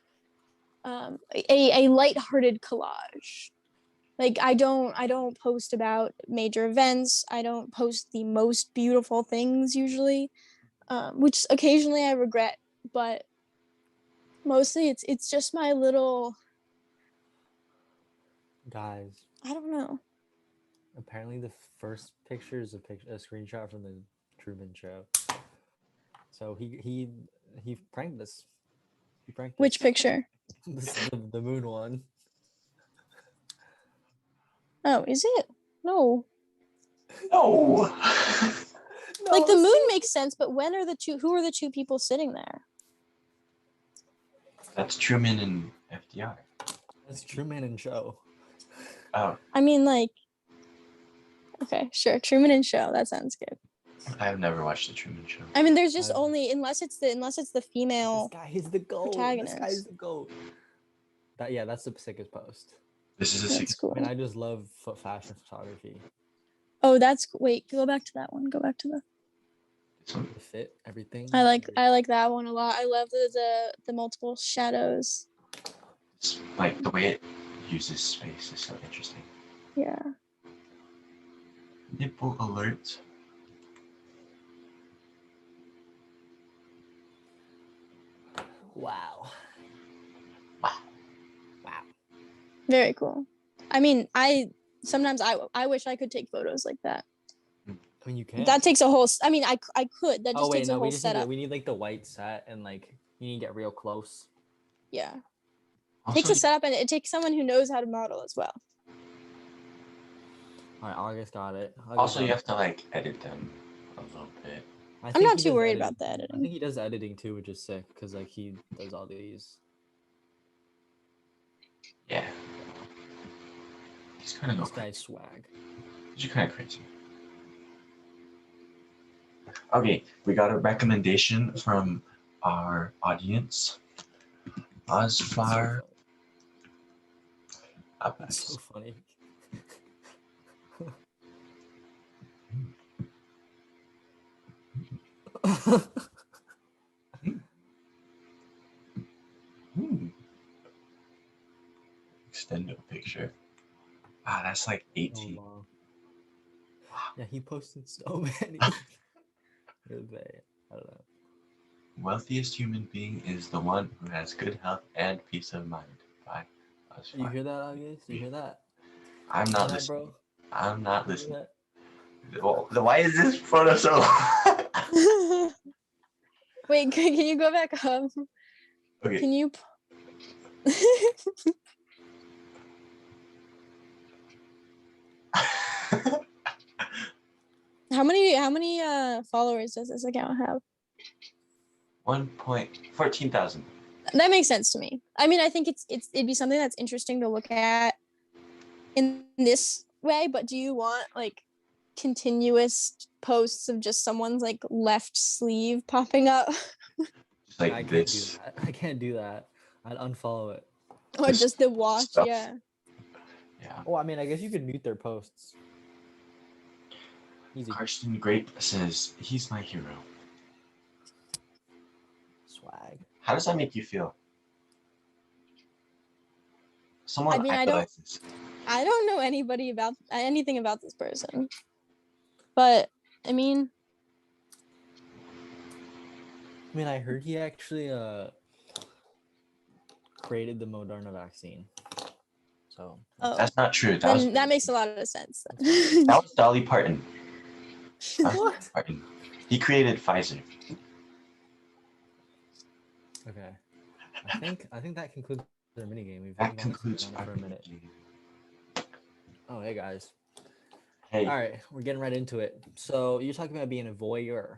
a lighthearted collage. Like I don't post about major events. I don't post the most beautiful things usually, which occasionally I regret, but mostly it's just my little. Guys. I don't know. Apparently the first picture is a screenshot from the Truman Show. So he pranked us. He pranked Which us. picture? This is the moon one. Oh, is it? No. No. Like the moon makes sense, but when are the two? Who are the two people sitting there? That's Truman and FDR. That's Truman and Show. Oh, I mean, like. Okay, sure. Truman and Show. That sounds good. I have never watched the Truman Show. I mean, there's just I've- only unless it's the female. This guy is the goat. protagonist. This guy is the goat. That's the sickest post. This is a That's secret. cool. I mean, I just love fashion photography. Oh, wait. Go back to that one. Go back to the. This one? The fit, everything. I like that one a lot. I love the multiple shadows. It's like the way it uses space is so interesting. Yeah. Nipple alert. Wow. Wow. Wow. Very cool. I mean, sometimes I wish I could take photos like that. I mean, you can. That takes a whole. I mean, I could. That just Oh wait, takes a no, whole we just setup. we need like the white set and like you need to get real close. Yeah. Also, Takes a setup and it takes someone who knows how to model as well. All right, August got it. also you have to like edit them a little bit. I I'm not he too does worried editing. about the I editing. think he does editing too, which is sick because like he does all these. Yeah. He's kind of This guy's swag. You're kind of crazy. Okay, we got a recommendation from our audience. Osfar That's so funny. Extendo picture. Ah, that's like 18. Wow. Yeah, he posted so many. I don't know. Wealthiest human being is the one who has good health and peace of mind. By Osfar. You hear that, August? You hear that? I'm You not hear that, listening. bro? I'm not You listening. hear Well, why is this photo so Wait, can you go back up? Okay. Can you? How many followers does this account have? 14,000. That makes sense to me. I mean, I think it'd be something that's interesting to look at in this way, but do you want like continuous posts of just someone's like left sleeve popping up? Just like I can't this. do that. I can't do that. I'd unfollow it. Or This just the watch? stuff. Yeah. Yeah. Oh, I mean, I guess you could mute their posts. Easy. Karsten Grape says, he's my hero. Swag. How does that make you feel? Someone I mean, idolizes. I don't know anything about this person, but I mean, I heard he actually created the Moderna vaccine. So oh, That's not true. then that makes a lot of sense. That was Dolly Parton. That was What? Dolly Parton. He created Pfizer. Okay. I think that concludes our minigame. We've That been on concludes for our a minute. game. Oh, hey guys. Hey, All right, we're getting right into it. So you're talking about being a voyeur.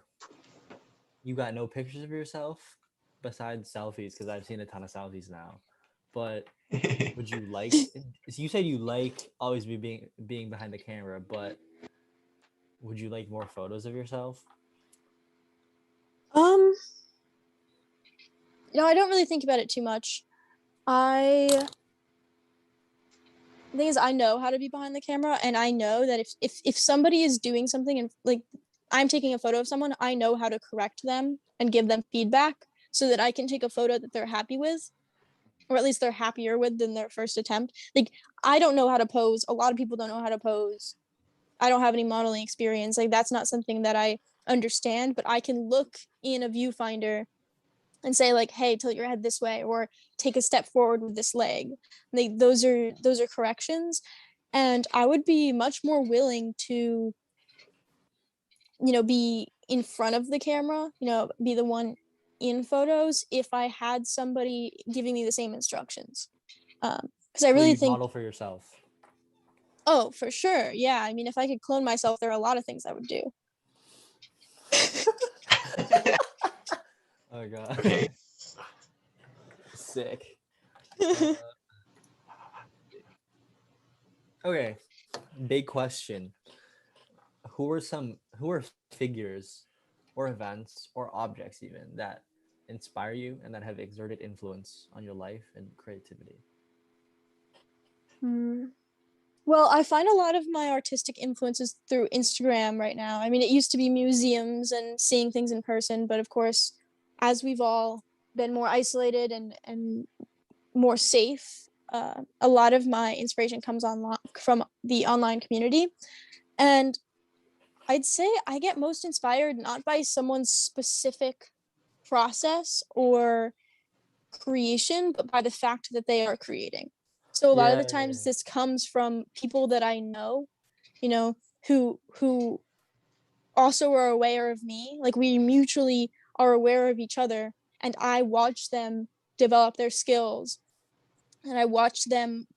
You got no pictures of yourself besides selfies, because I've seen a ton of selfies now. But would you like? You said you like always being behind the camera, but would you like more photos of yourself? I don't really think about it too much. The thing is, I know how to be behind the camera, and I know that if somebody is doing something and like I'm taking a photo of someone, I know how to correct them and give them feedback so that I can take a photo that they're happy with, or at least they're happier with than their first attempt. Like, I don't know how to pose. A lot of people don't know how to pose. I don't have any modeling experience. Like, that's not something that I understand, but I can look in a viewfinder and say like, hey, tilt your head this way, or take a step forward with this leg. Like, those are corrections. And I would be much more willing to, be in front of the camera, be the one in photos if I had somebody giving me the same instructions. Because I really think model for yourself. Oh, for sure. Yeah. I mean, if I could clone myself, there are a lot of things I would do. Oh god. okay. Sick. Okay. Big question. Who are figures or events or objects even that inspire you and that have exerted influence on your life and creativity? Well, I find a lot of my artistic influences through Instagram right now. I mean, it used to be museums and seeing things in person, but of course, as we've all been more isolated and more safe, a lot of my inspiration comes from the online community. And I'd say I get most inspired not by someone's specific process or creation, but by the fact that they are creating. So a lot of Yeah, the times this comes from people that I know, you know, who also are aware of me. Like we mutually are aware of each other, and I watch them develop their skills, and I watch them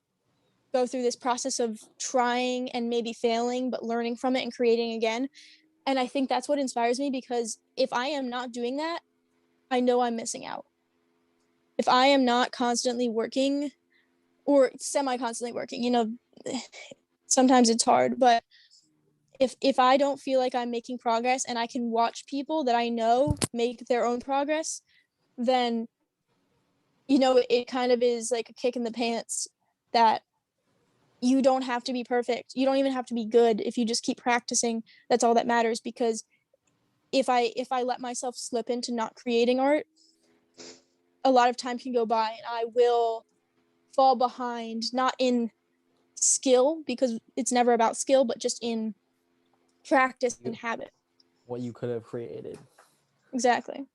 go through this process of trying and maybe failing, but learning from it and creating again. And I think that's what inspires me, because if I am not doing that, I know I'm missing out. If I am not constantly working or semi constantly working, sometimes it's hard, but if I don't feel like I'm making progress and I can watch people that I know make their own progress, then it kind of is like a kick in the pants that you don't have to be perfect. You don't even have to be good. If you just keep practicing, that's all that matters. Because if I let myself slip into not creating art, a lot of time can go by and I will fall behind, not in skill, because it's never about skill, but just in practice and habit. what you could have created. Exactly.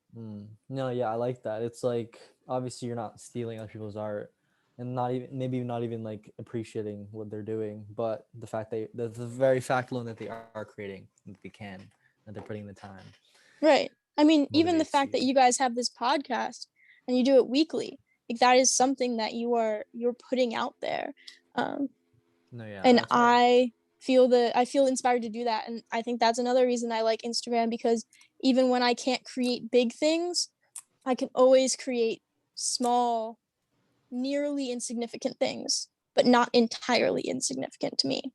No, yeah, I like that. It's like obviously you're not stealing other people's art, and not even like appreciating what they're doing, but the fact the very fact alone that they are creating, that they can, that they're putting the time, Right. I mean, even the motivates fact that you. you guys have this podcast and you do it weekly, like that is something that you're putting out there. Um, No, yeah, and that's right. I feel inspired to do that, and I think that's another reason I like Instagram, because even when I can't create big things, I can always create small, nearly insignificant things, but not entirely insignificant to me.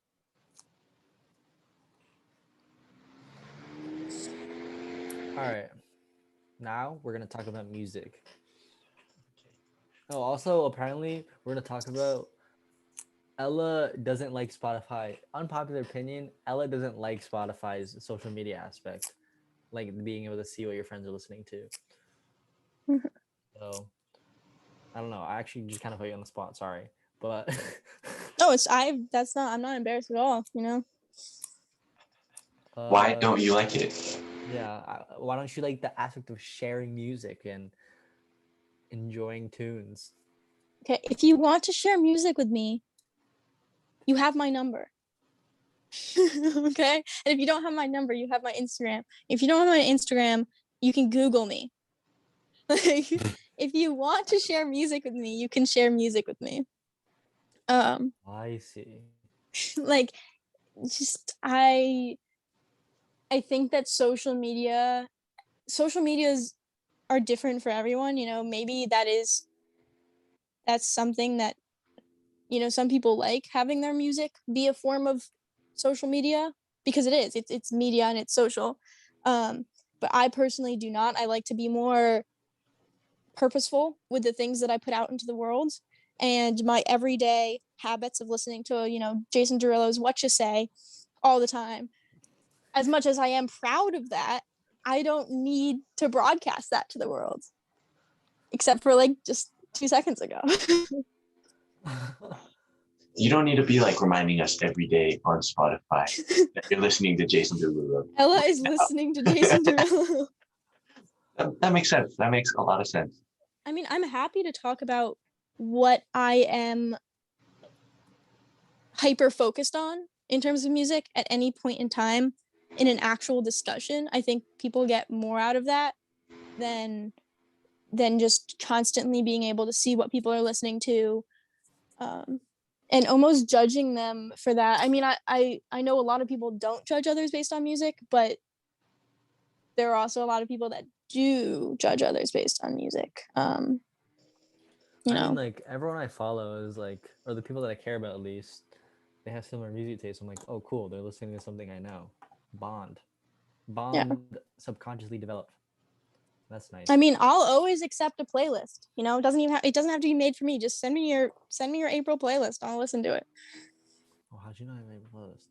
All right, now we're gonna talk about music. Oh, also apparently we're gonna talk about Ella doesn't like Spotify. Unpopular opinion: Ella doesn't like Spotify's social media aspect, like being able to see what your friends are listening to. Mhm. So I don't know. I actually just kind of put you on the spot. Sorry, but No, I'm not embarrassed at all. Why uh, don't you like it? yeah. Why don't you like the aspect of sharing music and enjoying tunes? Okay, if you want to share music with me, you have my number. Okay, and if you don't have my number, you have my Instagram. If you don't have my Instagram, you can Google me. Like, if you want to share music with me, you can share music with me. I see. Like, just I think that social medias are different for everyone. Maybe that's something that some people like, having their music be a form of social media, because it's media and it's social. um but I personally do not. I like to be more purposeful with the things that I put out into the world, and my everyday habits of listening to Jason Derulo's What You Say all the time. As much as I am proud of that, I don't need to broadcast that to the world, except for like just 2 seconds ago. You don't need to be like reminding us every day on Spotify that you're listening to Jason Derulo. Ella is listening to Jason Derulo. That makes sense. That makes a lot of sense. I mean, I'm happy to talk about what I am hyper focused on in terms of music at any point in time in an actual discussion. I think people get more out of that than just constantly being able to see what people are listening to, um, and almost judging them for that. I mean, I know a lot of people don't judge others based on music, but there are also a lot of people that do judge others based on music. You I mean, know, like everyone I follow is like, or the people that I care about at least, they have similar music tastes. I'm like, oh, cool. They're listening to something I know. Bond, yeah. subconsciously develop. That's I nice. mean, I'll always accept a playlist. It doesn't have to be made for me. Just send me your April playlist. I'll listen to it. Oh, how'd gosh, you know I made a post.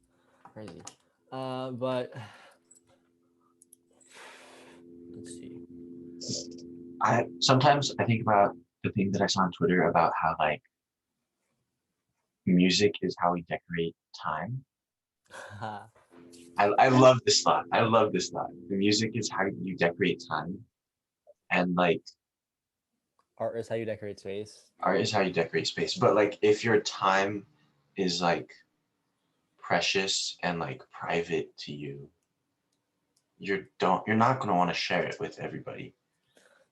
Crazy. But let's see. Sometimes I think about the thing that I saw on Twitter about how like music is how we decorate time. I love this thought. I love this thought. The music is how you decorate time, and like Art is how you decorate space. art is how you decorate space. But like if your time is like precious and like private to you, you're not gonna want to share it with everybody.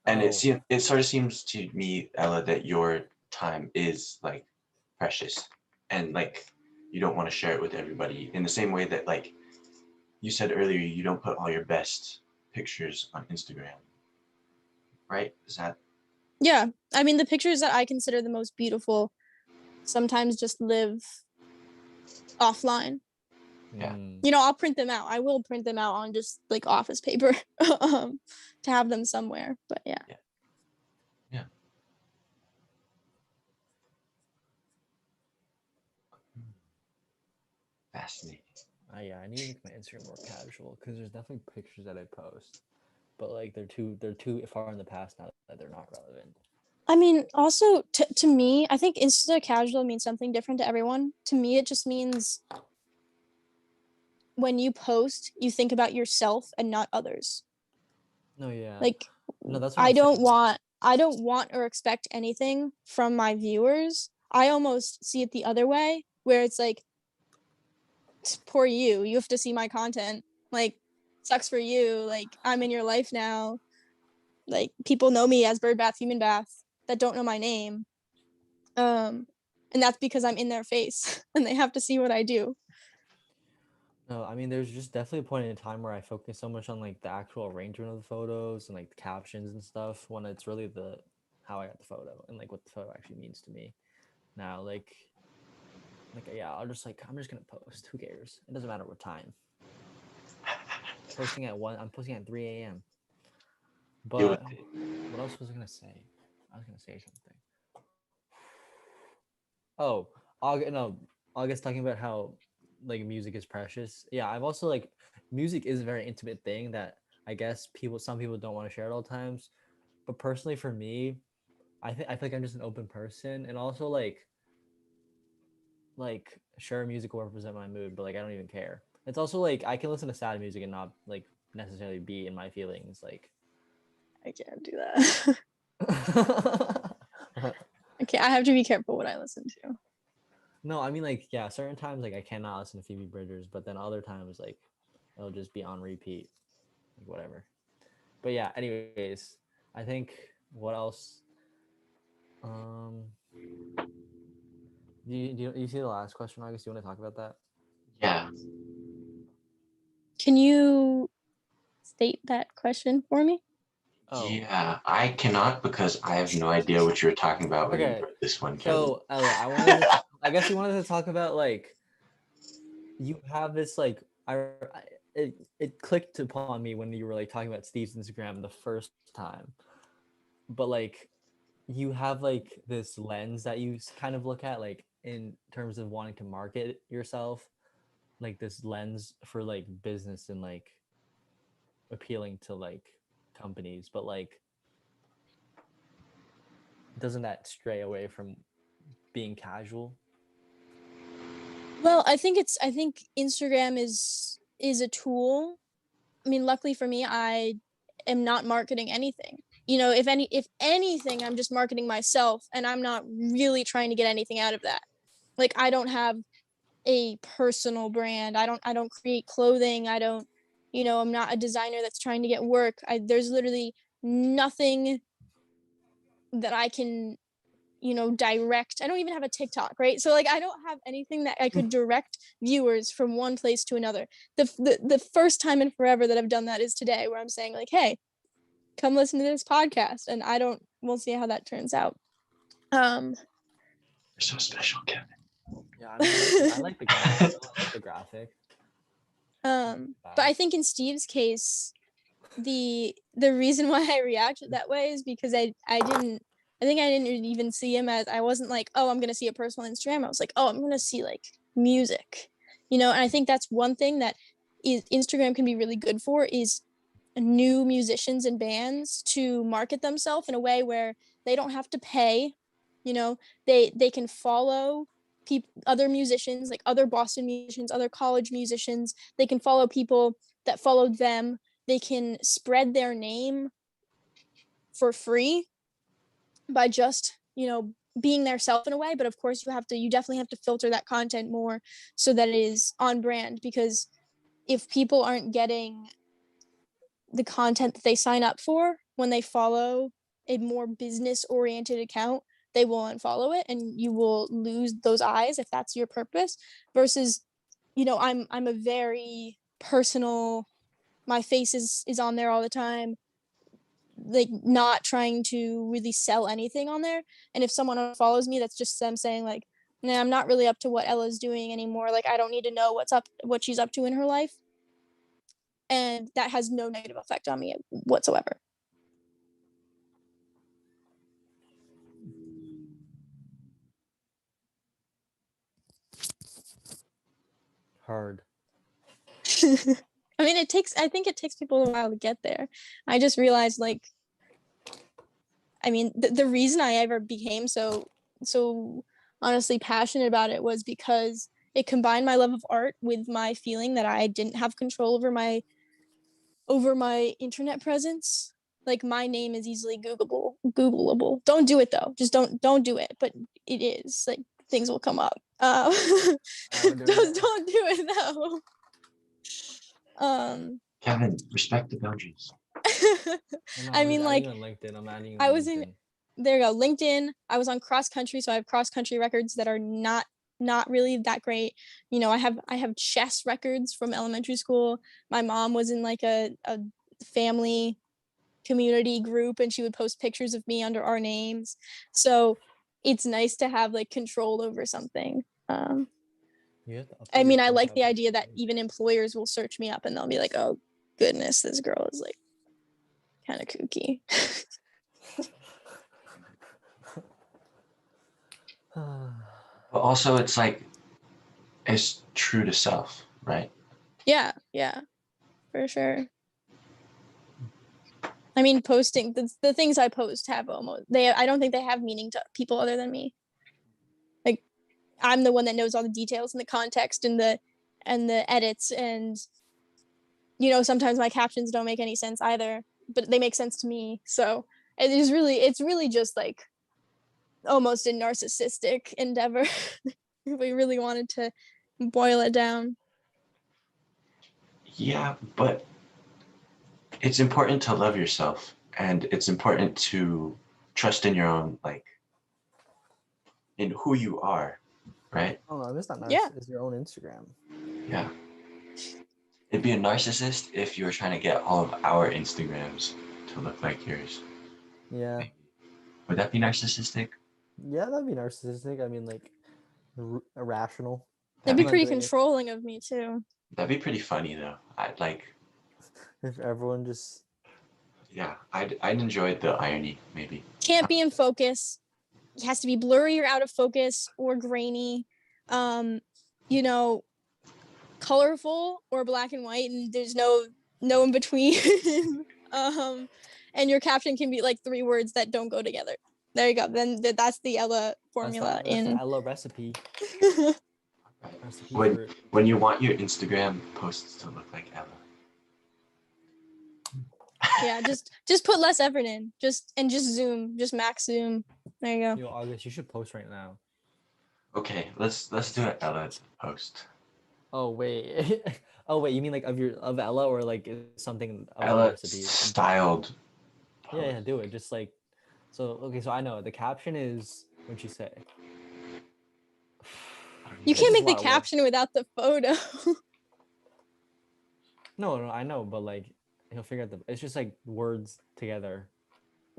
And Oh. it sort of seems to me, Ella, that your time is like precious and like you don't want to share it with everybody in the same way that like you said earlier, you don't put all your best pictures on Instagram, right? Is that Yeah. I mean, the pictures that I consider the most beautiful sometimes just live offline. Yeah. You know, I'll print them out. I will print them out on just like office paper to have them somewhere. But yeah. Yeah. Fascinating. Yeah, I need to make my Instagram more casual because there's definitely pictures that I post, but like they're too far in the past now that they're not relevant. I mean, also to me, I think Insta casual means something different to everyone. To me, it just means when you post, you think about yourself and not others. No, yeah. Like, No, that's what I I'm don't saying. want or expect anything from my viewers. I almost see it the other way, where it's like, poor you. You have to see my content. Like, sucks for you. Like, I'm in your life now. Like, people know me as Bird Bath, Human Bath that don't know my name. And that's because I'm in their face and they have to see what I do. No, I mean, there's just definitely a point in time where I focus so much on like the actual arrangement of the photos and like the captions and stuff when it's really the how I got the photo and like what the photo actually means to me. Now, like yeah, I'm just gonna post. Who cares? It doesn't matter what time. I'm posting at 3 a.m. Deal But with it. what else was I gonna say? I was gonna say something. Oh, August talking about how like music is precious. Yeah, I've also like music is a very intimate thing that I guess some people don't want to share at all times. But personally for me, I feel like I'm just an open person and also like sure music will represent my mood, but like I don't even care. It's also like I can listen to sad music and not like necessarily be in my feelings like I can't do that. Okay, I have to be careful what I listen to. No, I mean like yeah, certain times like I cannot listen to Phoebe Bridgers, but then other times like it'll just be on repeat, like whatever. But yeah, anyways, I think what else? Do you see the last question, August? Do you want to talk about that? Yeah. Can you state that question for me? Oh, Yeah, I cannot because I have no idea what you were talking about when you okay. wrote this one, Kevin. So Ella, I guess you wanted to talk about like you have this like it clicked upon me when you were like talking about Steve's Instagram the first time, but like you have like this lens that you kind of look at like in terms of wanting to market yourself, like this lens for like business and like appealing to like companies, but like doesn't that stray away from being casual? Well, I think Instagram is a tool. I mean, luckily for me, I am not marketing anything. You know, if anything, I'm just marketing myself and I'm not really trying to get anything out of that. Like I don't have a personal brand. I don't create clothing. I don't, you know, I'm not a designer that's trying to get work. There's literally nothing that I can, you know, direct. I don't even have a TikTok, right? So like I don't have anything that I could direct viewers from one place to another. The first time in forever that I've done that is today, where I'm saying like, hey, come listen to this podcast, and we'll see how that turns out. You're so special, Kevin. Yeah, I mean, I like the graphic. I like the graphic. But I think in Steve's case, the reason why I reacted that way is because I didn't I think I didn't even see him as, I wasn't like, oh, I'm gonna see a personal Instagram. I was like, oh, I'm gonna see like music, and I think that's one thing that Instagram can be really good for, is new musicians and bands to market themselves in a way where they don't have to pay. They can follow other musicians, like other Boston musicians, other college musicians. They can follow people that followed them. They can spread their name for free by just being their self in a way. But of course you definitely have to filter that content more so that it is on brand, because if people aren't getting the content that they sign up for when they follow a more business oriented account, they will unfollow it and you will lose those eyes if that's your purpose. Versus I'm a very personal, my face is on there all the time, like not trying to really sell anything on there. And if someone follows me, that's just them saying like, nah, I'm not really up to what Ella's doing anymore, like I don't need to know what she's up to in her life. And that has no negative effect on me whatsoever. Hard. I mean, I think it takes people a while to get there. I just realized, like, I mean, the reason I ever became so honestly passionate about it was because it combined my love of art with my feeling that I didn't have control over my internet presence. Like my name is easily Googleable. Don't do it though. Just don't do it. But it is, like, things will come up. Just don't do it though. Kevin, respect the boundaries. I mean, like, on LinkedIn. I'm adding you I on was LinkedIn. in, there you go, LinkedIn. I was on cross country, so I have cross country records that are not really that great. I have chess records from elementary school. My mom was in like a family community group, and she would post pictures of me under our names. So it's nice to have like control over something. I mean, I like the idea that even employers will search me up and they'll be like, oh goodness, this girl is like kind of kooky. But also, it's like, it's true to self, right? Yeah, for sure. I mean, posting the things I post have I don't think they have meaning to people other than me. Like, I'm the one that knows all the details and the context and the edits, and sometimes my captions don't make any sense either, but they make sense to me. So it's really just like almost a narcissistic endeavor if we really wanted to boil it down. Yeah, but it's important to love yourself, and it's important to trust in your own, like, in who you are, right? Oh no, it's not nice. Yeah. It's your own Instagram. Yeah. It'd be a narcissist if you were trying to get all of our Instagrams to look like yours. Yeah. Would that be narcissistic? Yeah, that'd be narcissistic. I mean, like, irrational. That'd be I'm pretty not doing it. controlling of me too. That'd be pretty funny though. I'd like, If everyone just yeah, I'd enjoy the irony maybe. Can't be in focus. It has to be blurry or out of focus or grainy. Colorful or black and white, and there's no in between. And your caption can be like 3 words that don't go together. There you go. Then that's the Ella formula. that's the Ella recipe. When you want your Instagram posts to look like Ella. Yeah, just put less effort in. Just zoom. Just max zoom. There you go. Yo, August, you should post right now. Okay, let's do an Ella post. Oh wait. Oh wait, you mean like of Ella, or like something of Ella recipe? styled. Yeah, do it. Just like, so okay, so I know the caption is, what'd you say? You can't make the caption without the photo. No, I know, but like he'll figure out it's just like words together.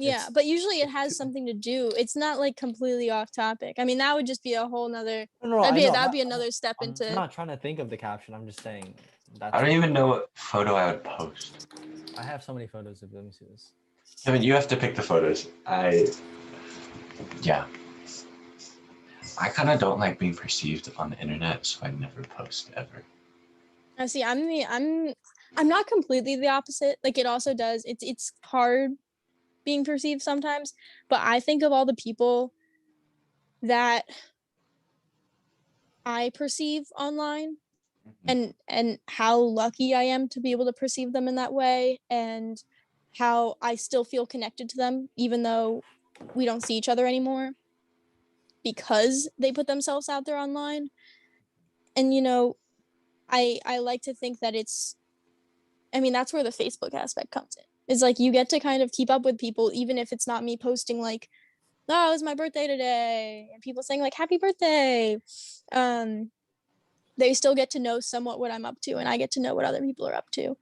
Yeah, but usually it has something to do. It's not like completely off topic. I mean, that would just be a whole nother. That'd be another step into. I'm not trying to think of the caption. I'm just saying. I don't even know what photo I would post. I have so many photos of them. See this. Kevin, you have to pick the photos. Yeah. I kind of don't like being perceived on the internet, so I never post ever. I see. I'm not completely the opposite. Like it also does. It's hard being perceived sometimes, but I think of all the people that I perceive online and how lucky I am to be able to perceive them in that way, and how I still feel connected to them even though we don't see each other anymore because they put themselves out there online. And I like to think that that's where the Facebook aspect comes in. It's like you get to kind of keep up with people even if it's not me posting like, oh, it's my birthday today, and people saying like happy birthday. They still get to know somewhat what I'm up to, and I get to know what other people are up to.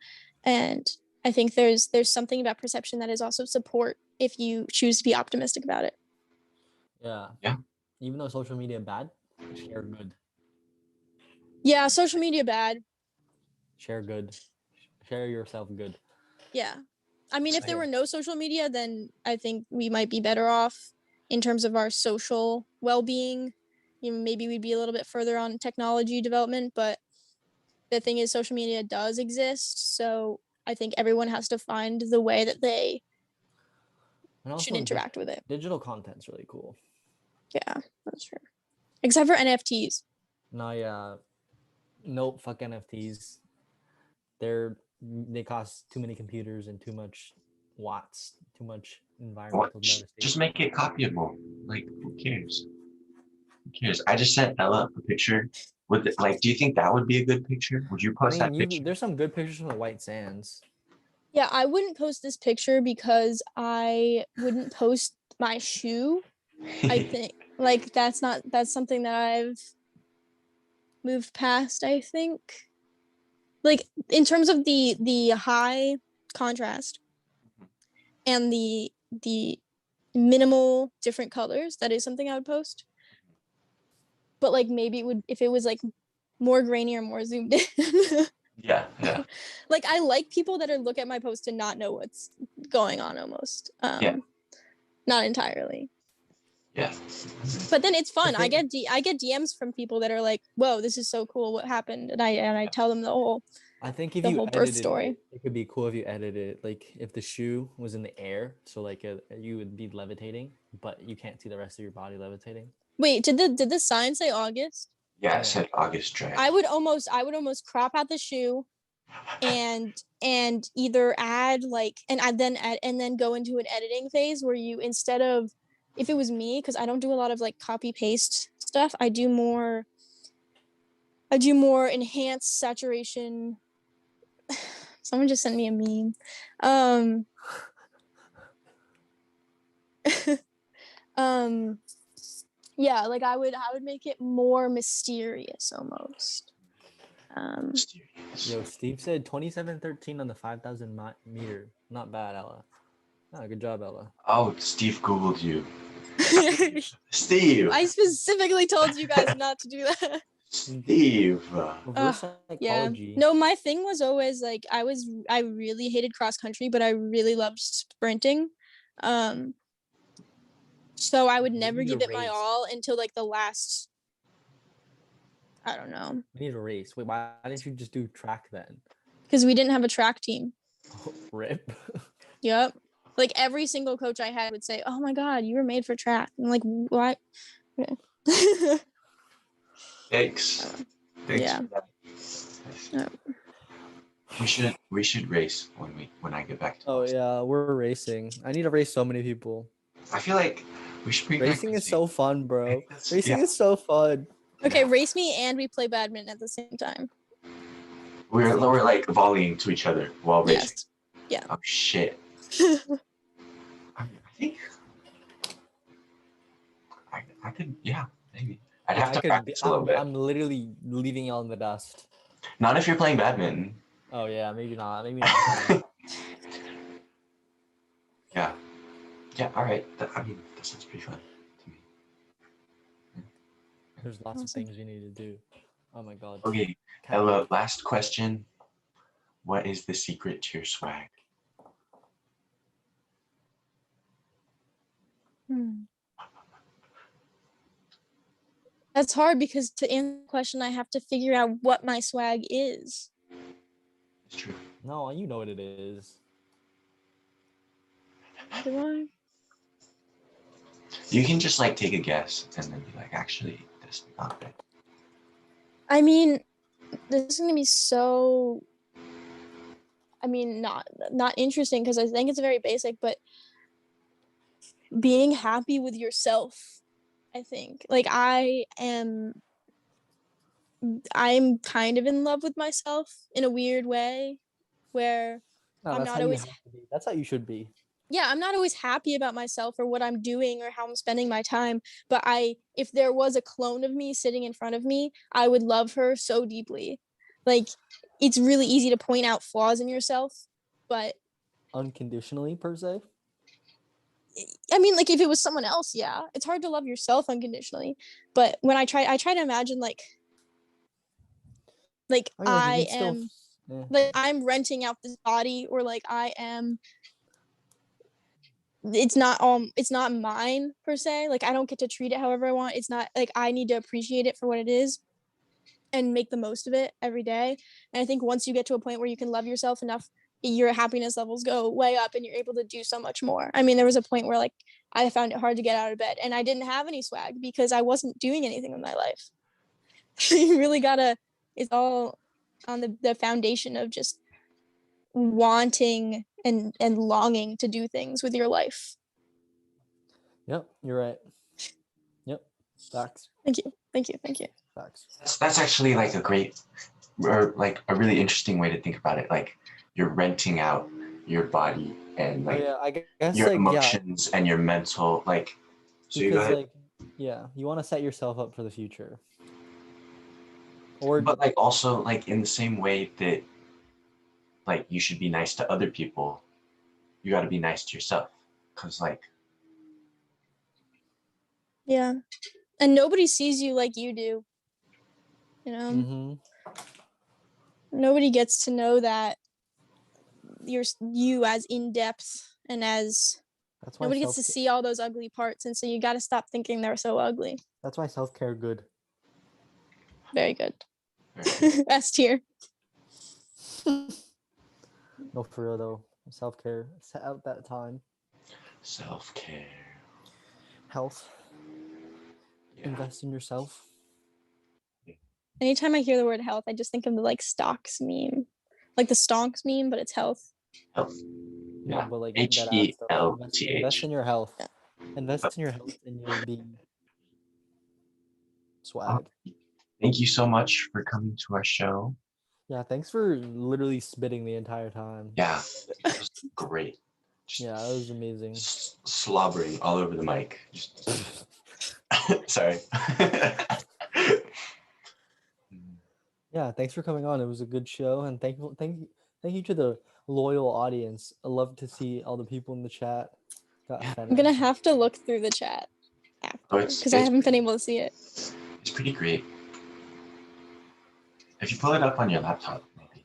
And I think there's something about perception that is also support if you choose to be optimistic about it. Yeah. Yeah. Even though social media bad, share good. Yeah, social media bad. Share good. Share yourself good. Yeah. I mean, if there were no social media, then I think we might be better off in terms of our social well-being. Maybe we'd be a little bit further on technology development, but the thing is social media does exist, so I think everyone has to find the way that they And also, should interact with it. digital content's really cool. Yeah, that's true. Except for NFTs. No, yeah. Nope, fuck NFTs. They cost too many computers and too much watts, too much environmental devastation. Just make it copyable. Like, who cares? Who cares? I just sent Ella a picture with do you think that would be a good picture? Would you post that picture? There's some good pictures from the White Sands. Yeah, I wouldn't post this picture because I wouldn't post my shoe. I think like that's something that I've moved past, I think. Like in terms of the high contrast and the minimal different colors, that is something I would post. But like maybe it would if it was like more grainy or more zoomed in. Yeah. Like I like people that are look at my post and not know what's going on almost. Yeah. Not entirely. Yeah. But then it's fun. I get DMs from people that are like, "Whoa, this is so cool! What happened?" And I tell them the whole. I think if the you whole birth story. it could be cool if you edited it. Like if the shoe was in the air, so like you would be levitating, but you can't see the rest of your body levitating. Wait, did the sign say August? Yeah, it said August drag. I would almost crop out the shoe and either add like and then go into an editing phase where you, instead of, if it was me, because I don't do a lot of like copy paste stuff, I do more enhanced saturation. Someone just sent me a meme. Yeah, like I would make it more mysterious almost. Yo, Steve said 2713 on the 5,000 meter. Not bad, Ella. Oh, good job, Ella. Oh, Steve Googled you. Steve! I specifically told you guys not to do that. Steve! Reverse Yeah. psychology. No, my thing was always like I really hated cross country, but I really loved sprinting. So I would never give it my all until like the last, I don't know. We need a race. Wait, why didn't you just do track then? Because we didn't have a track team. Rip. Yep. Like every single coach I had would say, "Oh my God, you were made for track." I'm like, what? Thanks. Yeah. We should race when I get back to Boston. Yeah, we're racing. I need to race so many people. I feel like we should bring racing is so fun, bro. Racing Yeah. is so fun. Okay, race me and we play badminton at the same time. We're like volleying to each other while racing. Yes. Yeah. Oh shit. I think I could, yeah, maybe. I'd have to practice a little bit. I'm literally leaving y'all in the dust. Not if you're playing badminton. Oh yeah, maybe not. Maybe not. Yeah. Yeah, all right. That sounds pretty fun to me. There's lots of things we need to do. Oh my God. Okay, Ella, last question. What is the secret to your swag? That's hard because to answer the question, I have to figure out what my swag is. It's true. No, you know what it is. Do I? You can just like take a guess and then be like, actually, this is not it. I mean, this is gonna be so. I mean, not interesting because I think it's very basic, but being happy with yourself. I think like I'm kind of in love with myself in a weird way, where No, I'm that's not how you always have to be. That's how you should be. yeah, I'm not always happy about myself or what I'm doing or how I'm spending my time, but if there was a clone of me sitting in front of me, I would love her so deeply. Like it's really easy to point out flaws in yourself, but Unconditionally, per se. I mean like if it was someone else, yeah. It's hard to love yourself unconditionally, but when I try to imagine like I mean, like, you I can still. am Yeah. like I'm renting out this body or like I am it's not mine per se, like I don't get to treat it however I want. It's not like I need to appreciate it for what it is and make the most of it every day. And I think once you get to a point where you can love yourself enough, your happiness levels go way up and you're able to do so much more. I mean, there was a point where like I found it hard to get out of bed and I didn't have any swag because I wasn't doing anything with my life. You really gotta, it's all on the foundation of just wanting and longing to do things with your life. Yep, you're right. Yep, facts, Thank you. Thank you. Thank you. facts. That's actually like a great, or like a really interesting way to think about it. Like you're renting out your body and Oh like yeah, I guess your like emotions and your mental like. So you go because ahead. like you want to set yourself up for the future. Or But like also like in the same way that like you should be nice to other people, you got to be nice to yourself. Cause like Yeah. And nobody sees you like you do. You know, mhm. nobody gets to know that you as in depth and as That's why nobody gets to see all those ugly parts. And so you got to stop thinking they're so ugly. That's why self-care good. Very good. S tier. No, for real though. Self-care. Set out that time. self-care. Health. Yeah. Invest in yourself. Anytime I hear the word health, I just think of the like stocks meme, like the stonks meme, but it's health. Health. Yeah, Yeah. but like H that E adds stuff. L Invest, T invest H. in your health. Invest in your health and your being. Swag. Thank you so much for coming to our show. Yeah, thanks for literally spitting the entire time. Yeah, it was great. Just Yeah, that was amazing. slobbering all over the mic. Just sorry. Yeah, thanks for coming on. It was a good show, and thank you to the loyal audience. I love to see all the people in the chat. Got I'm gonna have to look through the chat after it's because I haven't been able to see it. It's pretty great. If you pull it up on your laptop, maybe.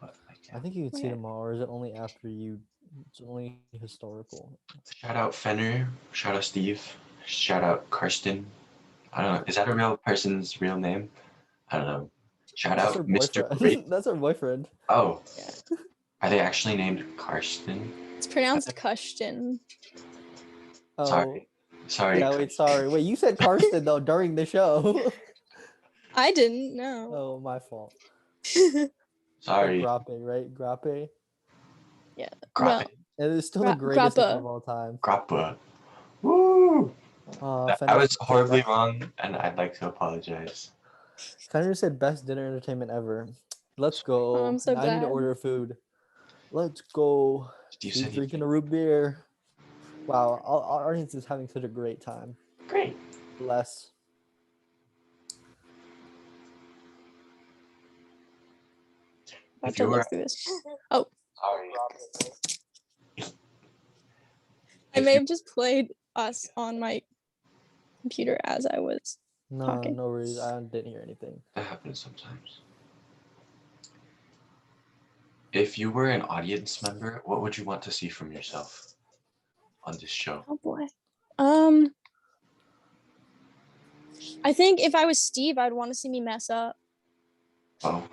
But like, yeah. I think you can see Okay. them all, or is it only after you? It's only historical. Shout out Fenner. Shout out Steve. Shout out Karsten. I don't know. Is that a real person's real name? I don't know. Shout That's out our Mr. boyfriend. Great. That's our boyfriend. Oh. Yeah. Are they actually named Karsten? It's pronounced Kushton. Oh, Sorry. yeah. Wait, sorry. Wait, you said Karsten though during the show. I didn't know. Oh, my fault. Sorry. Like Grape, right? Grape. Yeah. Grappe. It is still the greatest name of all time. Grappa. Woo! I Fender was said horribly best- wrong, and I'd like to apologize. Fender said best dinner entertainment ever. Let's go. Oh, I'm so Now I need to glad. order food. Let's go. Steve Steve's said drinking a root beer. Wow, our audience is having such a great time. great. Bless. About to look through this. Oh, Sorry. I may have just played us on my computer as I was No, talking. no worries. I didn't hear anything. That happens sometimes. If you were an audience member, what would you want to see from yourself on this show? Oh boy. I think if I was Steve, I'd want to see me mess up. Oh,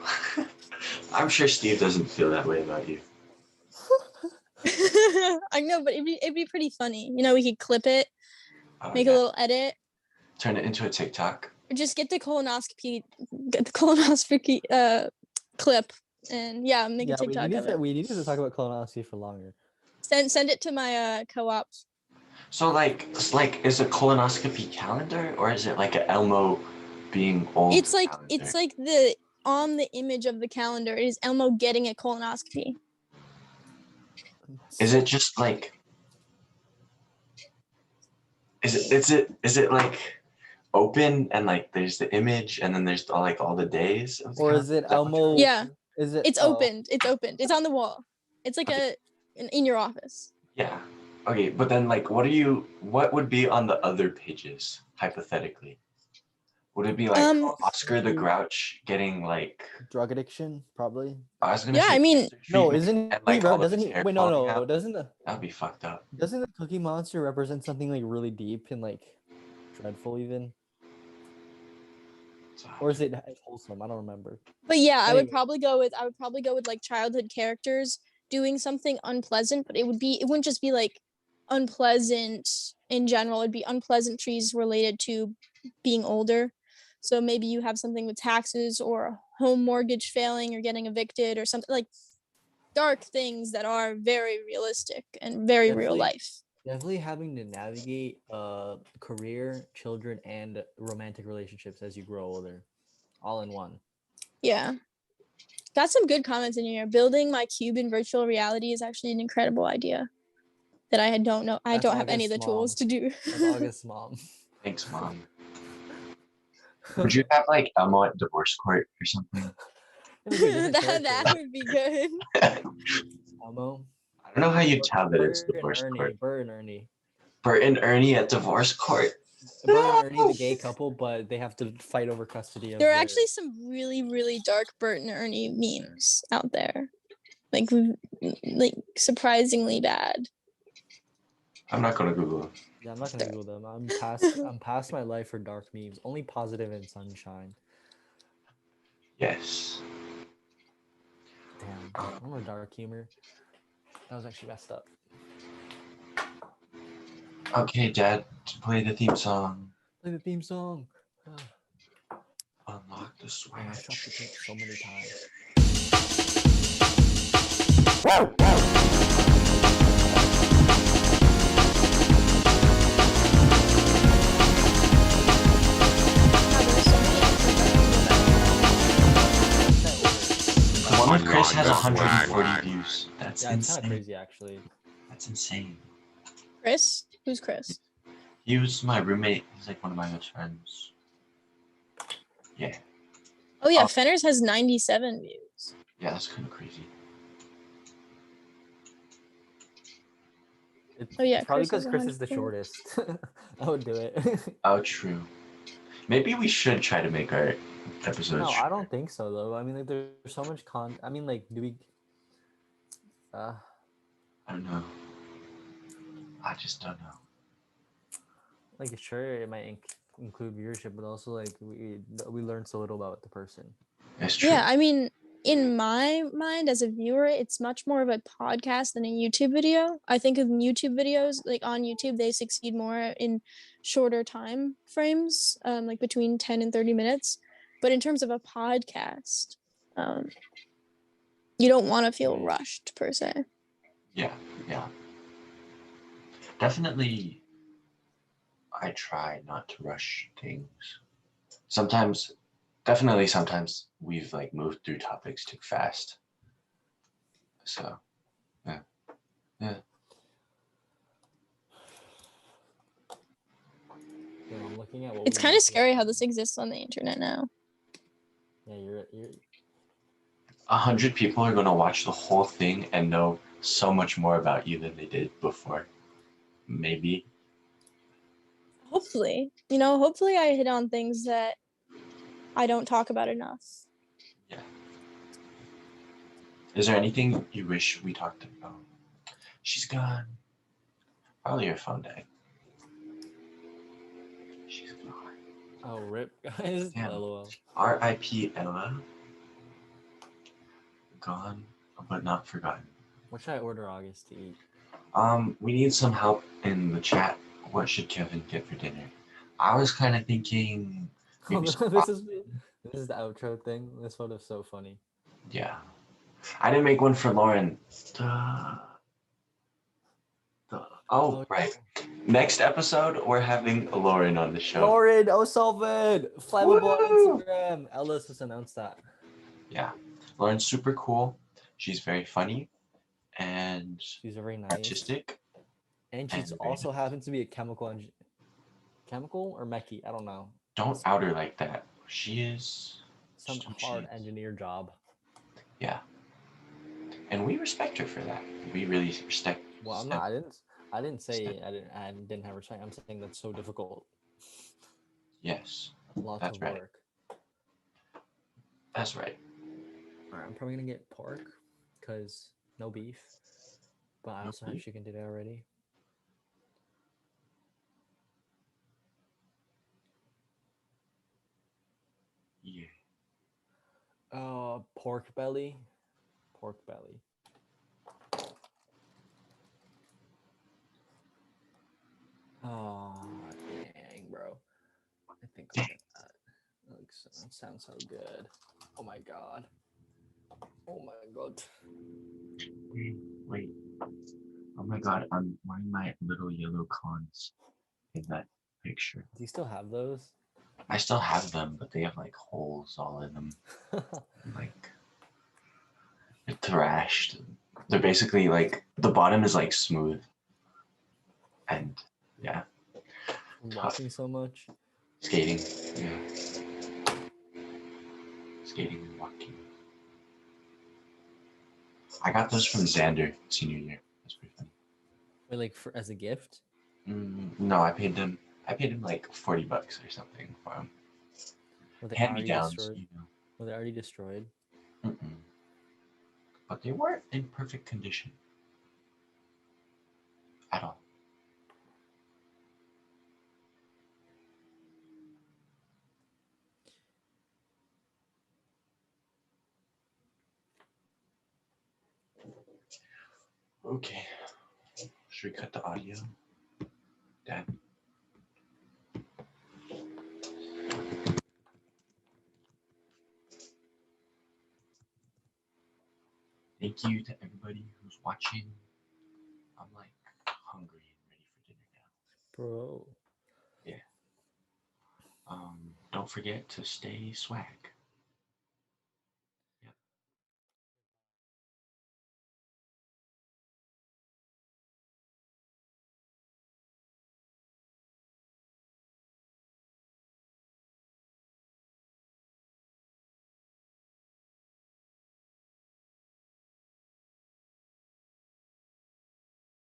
I'm sure Steve doesn't feel that way about you. I know, but it'd be pretty funny. You know, we could clip it, Oh, make yeah. a little edit, Turn it into a TikTok. or just get the colonoscopy clip, and yeah, make a TikTok of it. We needed to talk about colonoscopy for longer. Send it to my co-ops. So is a colonoscopy calendar, or is it like an Elmo being old? It's like calendar? the on the image of the calendar, it is Elmo getting a colonoscopy. Is it just like? Is it like open and like there's the image and then there's all the days? Of the Or calendar? is it that what you're- Elmo? Yeah. Is it? It's opened. It's opened. It's on the wall. It's like Okay. in your office. Yeah. Okay, but then like, what would be on the other pages hypothetically? Would it be like Oscar the Grouch getting like? Drug addiction, probably. I was gonna Yeah, say I mean, cancer No, treatment isn't and, like, he? all of Doesn't his he? hair Wait, no, falling no. out? Doesn't That'd be fucked up. the Cookie Monster represent something like really deep and like dreadful even? Or is it wholesome? I don't remember. but yeah, I would Anyway. probably go with like childhood characters doing something unpleasant, but it wouldn't just be like unpleasant in general. It'd be unpleasantries related to being older. So maybe you have something with taxes or a home mortgage failing or getting evicted or something like dark things that are very realistic and very real Definitely. life. Definitely having to navigate career, children, and romantic relationships as you grow older, all in one. Yeah. Got some good comments in here. Building my cube in virtual reality is actually an incredible idea that I don't know. I That's don't have any of the August's tools to do. That's August's mom. Thanks, Mom. Would you have like Elmo at divorce court or something? that would be good. Elmo. I don't know how you tell that it's Bert and divorce Ernie. court. Bert and Ernie. Bert and Ernie at divorce court. Bert and Ernie, the gay couple, but they have to fight over custody of There are their- actually some really, really dark Bert and Ernie memes out there. Like surprisingly bad. I'm not gonna Google them. Yeah, I'm not gonna Google them. I'm past my life for dark memes. Only positive and sunshine. Yes. Damn. Remember dark humor? That was actually messed up. Okay, Dad, play the theme song. Play the theme song. Unlock the Man, I shot the switch. tape so many times. The one with Chris has Unlock the 140 swag. views. That's Yeah, it's kind of insane. crazy actually. That's insane. Chris? Who's Chris? He was my roommate. He's like one of my best friends. Yeah. Oh yeah, Oh. Fenner's has 97 views. Yeah, that's kind of crazy. It's, Oh, yeah, it's probably Chris because has Chris is the 140. shortest. I would do it. Oh, true. Maybe we should try to make our episodes. No, I shorter. don't think so though. I mean, like, there's so much I mean, like, do we? I don't know. I just don't know. Like, sure, it might include viewership, but also like we learn so little about the person. That's true. Yeah, I mean, in my mind as a viewer, it's much more of a podcast than a YouTube video. I think of YouTube videos, like on YouTube, they succeed more in shorter time frames, like between 10 and 30 minutes. But in terms of a podcast, you don't want to feel Right. rushed per se. Yeah. Definitely, I try not to rush things. Sometimes we've like moved through topics too fast. So, yeah. You know, I'm looking at what It's we kind of mentioned. scary how this exists on the internet now. Yeah, you're 100 people are gonna watch the whole thing and know so much more about you than they did before. Maybe. Hopefully, hopefully I hit on things that I don't talk about enough. Yeah. Is there anything you wish we talked about? She's gone. Probably your phone died. She's gone. Oh, rip, guys. Damn. LOL. R.I.P. Ella. Gone, but not forgotten. What should I order August to eat? We need some help in the chat. What should Kevin get for dinner? I was kind of thinking maybe some this is the outro thing. This photo's so funny. yeah. I didn't make one for Lauren. Duh. Oh, right. Next episode, we're having Lauren on the show. Lauren O'Sullivan, flammable on Woo! Instagram. Ellis just announced that. Yeah. Lauren's super cool. She's very funny and She's very nice. artistic. And she's and very also nice. happens to be a chemical chemical or mechie. I don't know. Don't out her like that. She is Some just who hard she is. engineer job. Yeah. And we respect her for that. We really respect. Well, I'm not. I didn't say I didn't have respect. I'm saying that's so difficult. Yes. Lots That's of right. work. That's right. All right, I'm probably gonna get pork because no beef. But I also had chicken today already. Yeah. Pork belly. Pork belly. Oh, dang, bro. I think I'll get that. That sounds so good. Oh my god. Oh my god. Wait. Oh my god, I'm wearing my little yellow cons in that picture. Do you still have those? I still have them, but they have like holes all in them. Like they're thrashed. They're basically like the bottom is like smooth. And yeah. From walking so much. Skating. Yeah. Skating and walking. I got those from Xander senior year. That's pretty funny. Wait, like as a gift? No, I paid them like $40 or something for them. Were they Hand me already downs, destroyed? you know. Were they already destroyed? But they weren't in perfect condition at all. Okay. Should we cut the audio? Dad. Thank you to everybody who's watching. I'm like hungry and ready for dinner now. Bro. Yeah. Don't forget to stay swag.